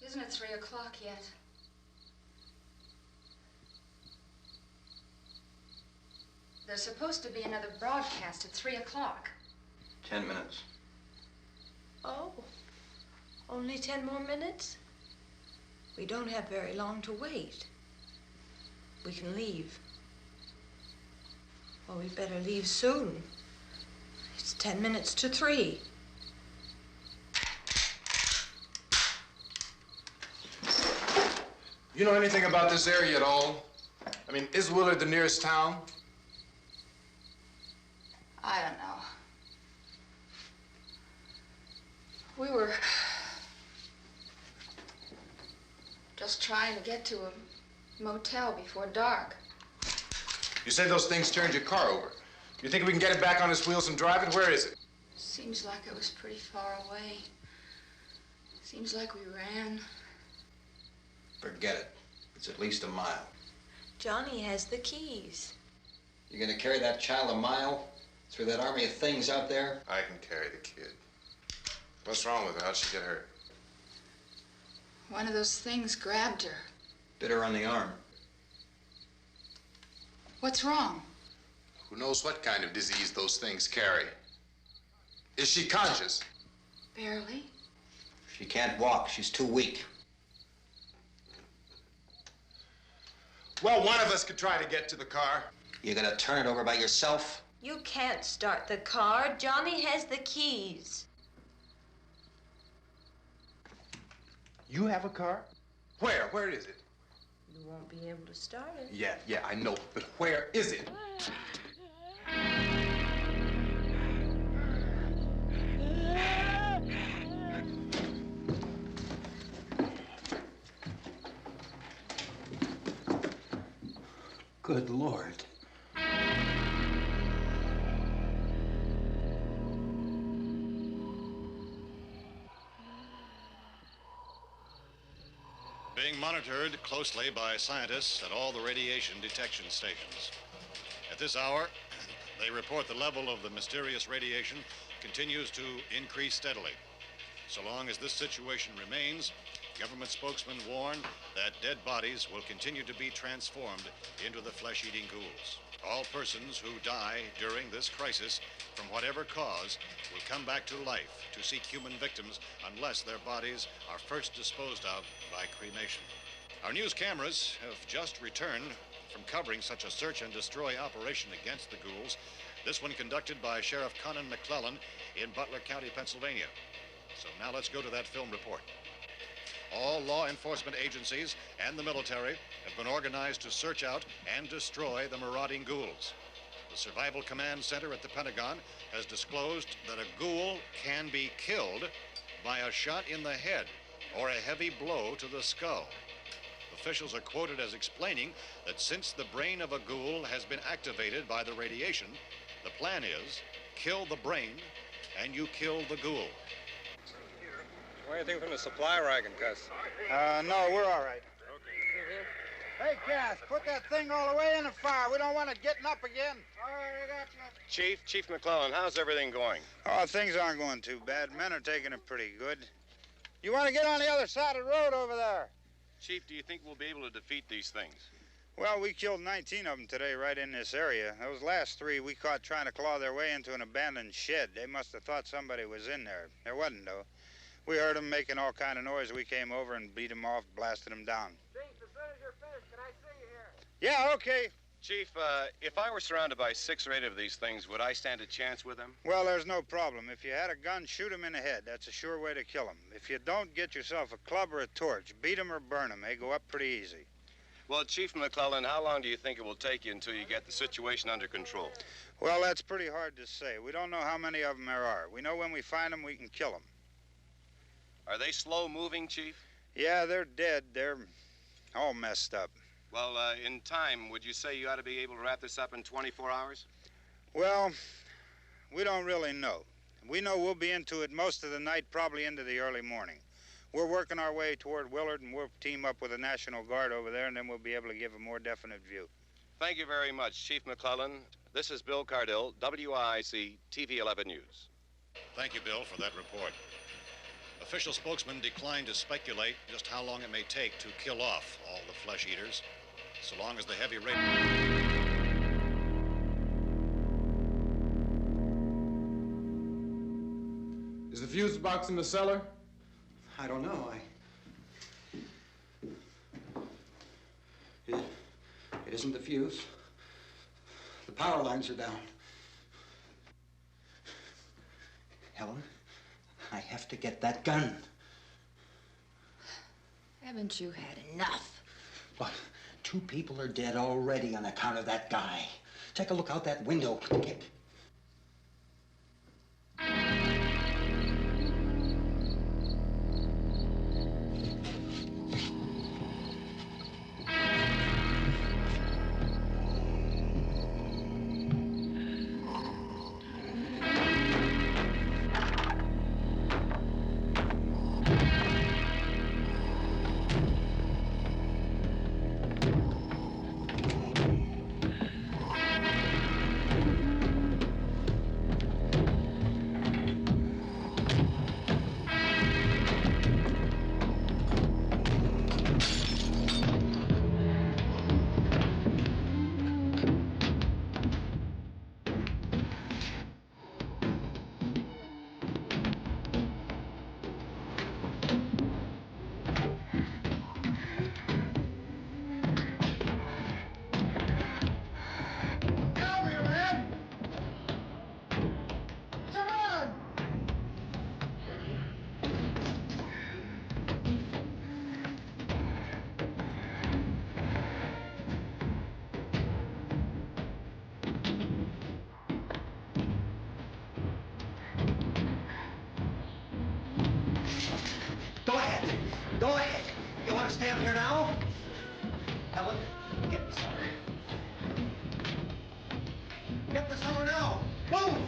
Isn't it 3 o'clock yet? There's supposed to be another broadcast at 3 o'clock. 10 minutes. Oh, only 10 more minutes? We don't have very long to wait. We can leave. Well, we better leave soon. It's 10 minutes to 3. You know anything about this area at all? I mean, is Willard the nearest town? I don't know. We were just trying to get to a motel before dark. You said those things turned your car over. You think we can get it back on its wheels and drive it? Where is it? Seems like it was pretty far away. Seems like we ran. Forget it. It's at least a mile. Johnny has the keys. You gonna carry that child a mile through that army of things out there? I can carry the kid. What's wrong with her? How'd she get hurt? One of those things grabbed her. Bit her on the arm. What's wrong? Who knows what kind of disease those things carry? Is she conscious? Barely. She can't walk. She's too weak. Well, one of us could try to get to the car. You gonna turn it over by yourself? You can't start the car. Johnny has the keys. You have a car? Where? Where is it? You won't be able to start it. Yeah, I know. But where is it? Good Lord. Being monitored closely by scientists at all the radiation detection stations. At this hour, they report the level of the mysterious radiation continues to increase steadily. So long as this situation remains, government spokesmen warn that dead bodies will continue to be transformed into the flesh-eating ghouls. All persons who die during this crisis, from whatever cause, will come back to life to seek human victims unless their bodies are first disposed of by cremation. Our news cameras have just returned from covering such a search and destroy operation against the ghouls, this one conducted by Sheriff Conan McClellan in Butler County, Pennsylvania. So now let's go to that film report. All law enforcement agencies and the military have been organized to search out and destroy the marauding ghouls. The Survival Command Center at the Pentagon has disclosed that a ghoul can be killed by a shot in the head or a heavy blow to the skull. Officials are quoted as explaining that since the brain of a ghoul has been activated by the radiation, the plan is kill the brain and you kill the ghoul. Anything from the supply wagon, Cuss? No, we're all right. Hey, Cass, put that thing all the way in the fire. We don't want it getting up again. All right, I got you. Chief McClellan, how's everything going? Oh, things aren't going too bad. Men are taking it pretty good. You want to get on the other side of the road over there? Chief, do you think we'll be able to defeat these things? Well, we killed 19 of them today right in this area. Those last 3 we caught trying to claw their way into an abandoned shed. They must have thought somebody was in there. There wasn't, though. We heard them making all kind of noise. We came over and beat them off, blasted them down. Chief, as soon as you're finished, can I see you here? Yeah, okay. Chief, if I were surrounded by 6 or 8 of these things, would I stand a chance with them? Well, there's no problem. If you had a gun, shoot them in the head. That's a sure way to kill them. If you don't, get yourself a club or a torch. Beat them or burn them. They go up pretty easy. Well, Chief McClellan, how long do you think it will take you until you get the situation under control? Well, that's pretty hard to say. We don't know how many of them there are. We know when we find them, we can kill them. Are they slow-moving, Chief? Yeah, they're dead. They're all messed up. Well, in time, would you say you ought to be able to wrap this up in 24 hours? Well, we don't really know. We know we'll be into it most of the night, probably into the early morning. We're working our way toward Willard, and we'll team up with the National Guard over there, and then we'll be able to give a more definite view. Thank you very much, Chief McClellan. This is Bill Cardill, WIC TV 11 News. Thank you, Bill, for that report. Official spokesman declined to speculate just how long it may take to kill off all the flesh eaters, so long as the heavy rate... Is the fuse box in the cellar? I don't know. It isn't the fuse. The power lines are down. Helen, I have to get that gun. Haven't you had enough? But 2 people are dead already on account of that guy. Take a look out that window. Get... Go ahead. You want to stay up here now? Helen, get the cellar. Get the cellar now. Move!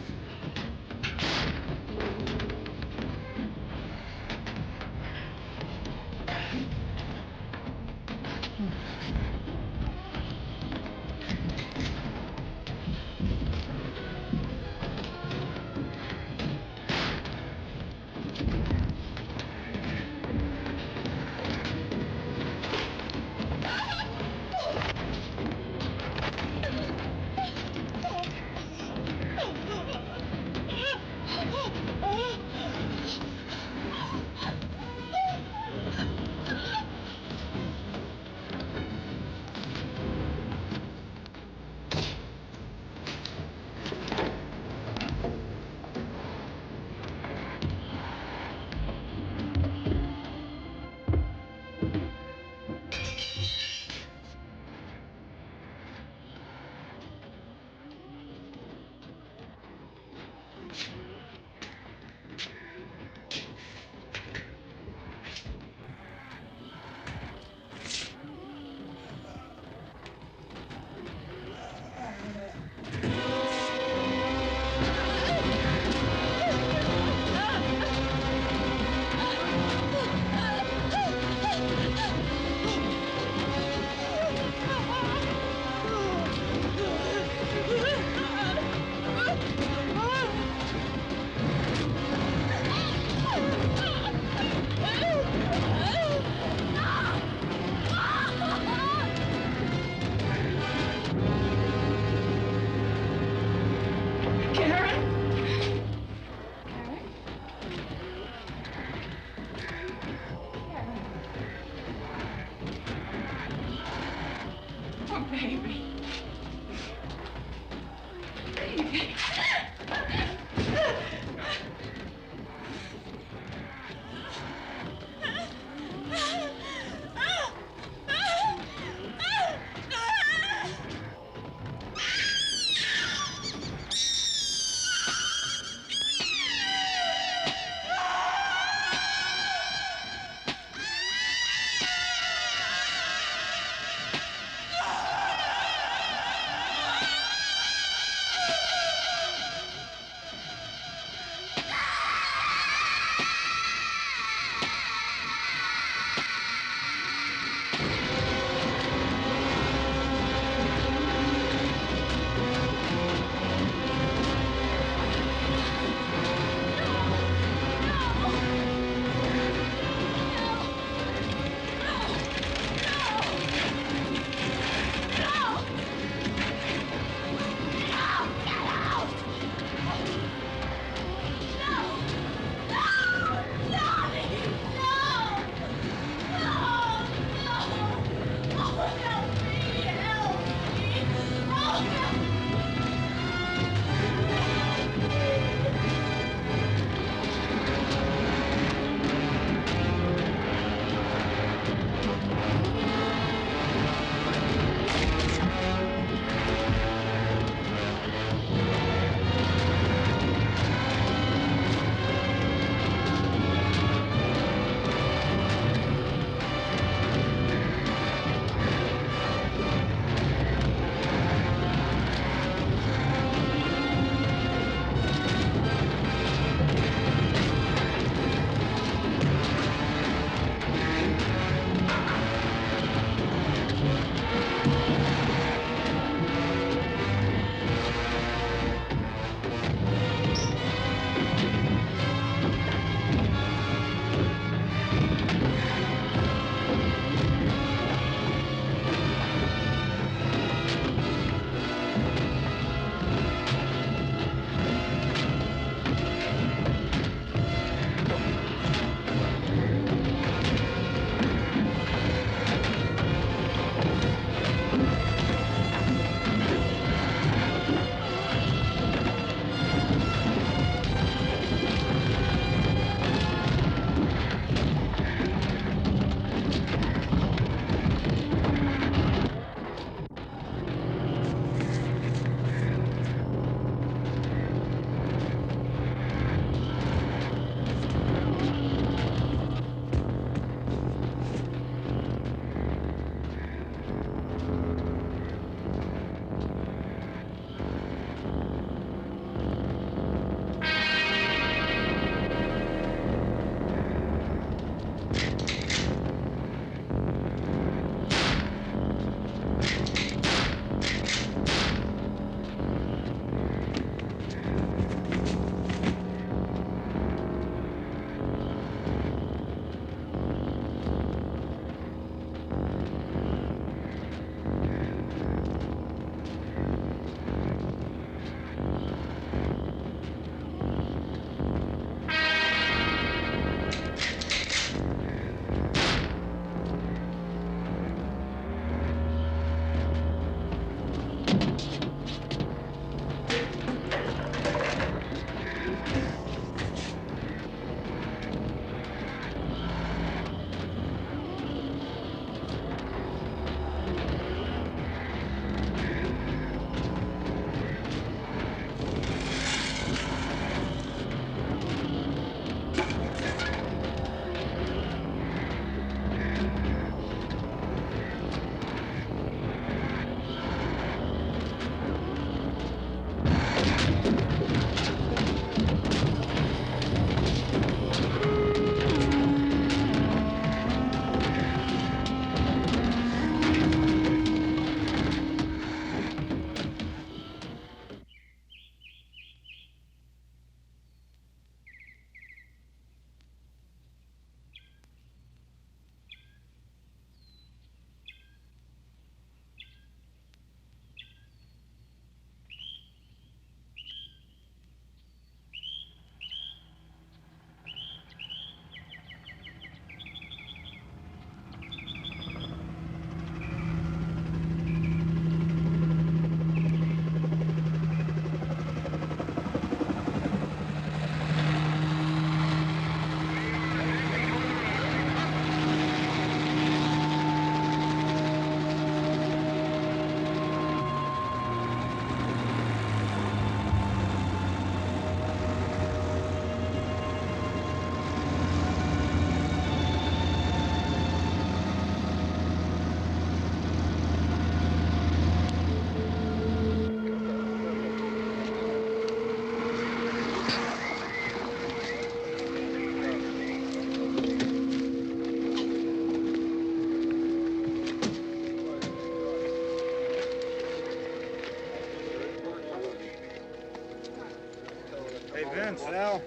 Vince, Al.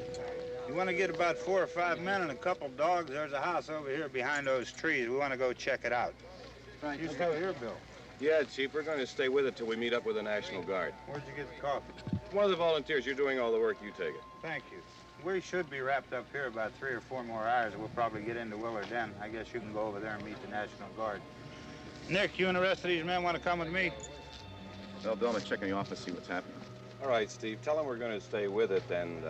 You want to get about 4 or 5 men and a couple dogs? There's a house over here behind those trees. We want to go check it out. Right. You still here, Bill? Yeah, Chief, we're going to stay with it till we meet up with the National Guard. Where'd you get the coffee? One of the volunteers. You're doing all the work. You take it. Thank you. We should be wrapped up here about 3 or 4 more hours. We'll probably get into Willard then. I guess you can go over there and meet the National Guard. Nick, you and the rest of these men want to come with me? Well, Bill, I'm going to check in the office, see what's happening. All right, Steve. Tell them we're going to stay with it, and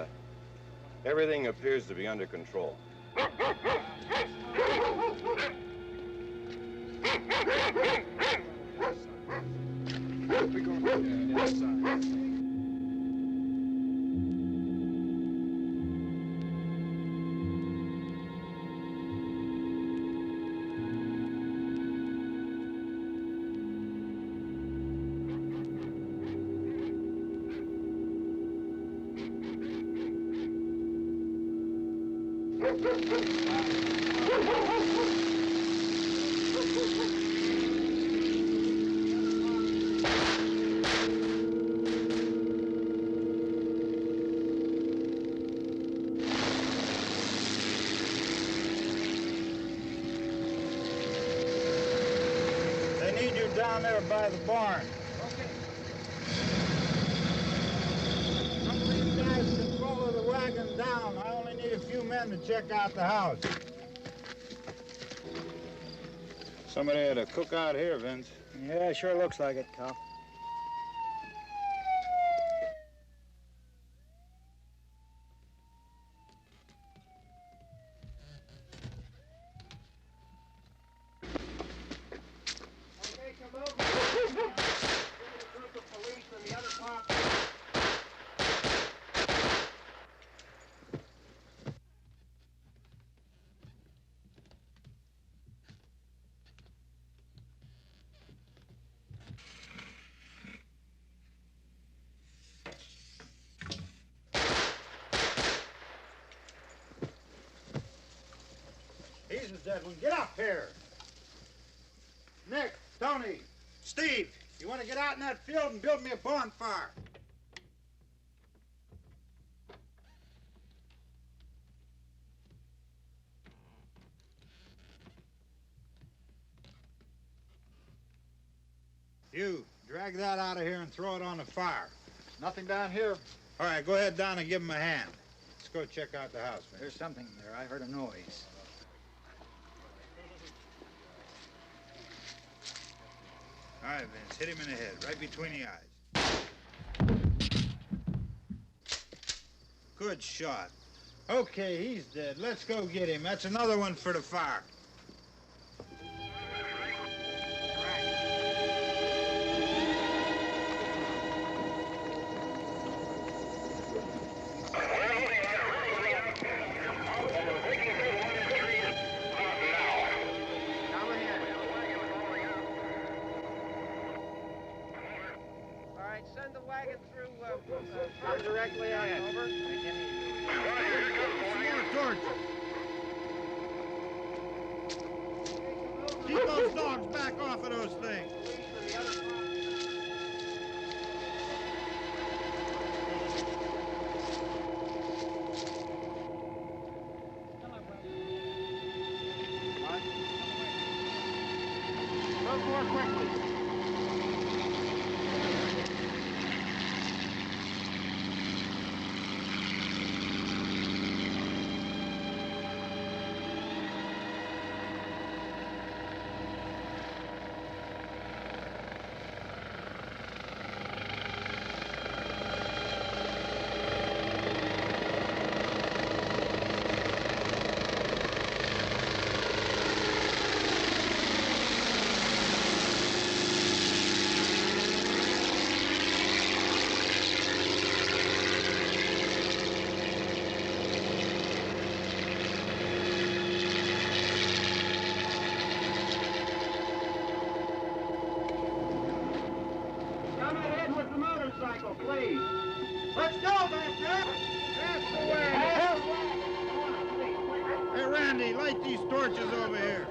everything appears to be under control. They need you down there by the barn. Okay. Some of these guys can follow the wagon down. I only need a few men to check out the house. Somebody had a cookout here, Vince. Yeah, sure looks like it, Carl. Okay, come over. Here's a group of police and the other cops. He's the dead one. Get up here. Nick, Tony, Steve, you want to get out in that field and build me a bonfire? You, drag that out of here and throw it on the fire. Nothing down here. All right, go ahead down and give him a hand. Let's go check out the house, man. There's something there. I heard a noise. All right, Vince, hit him in the head, right between the eyes. Good shot. Okay, he's dead. Let's go get him. That's another one for the fire. Send the wagon through directly ahead. Over. Some more torches. Keep those dogs back off of those things. Move more quickly. Please. Let's go back there. That's the way. Hey, Randy, light these torches over here.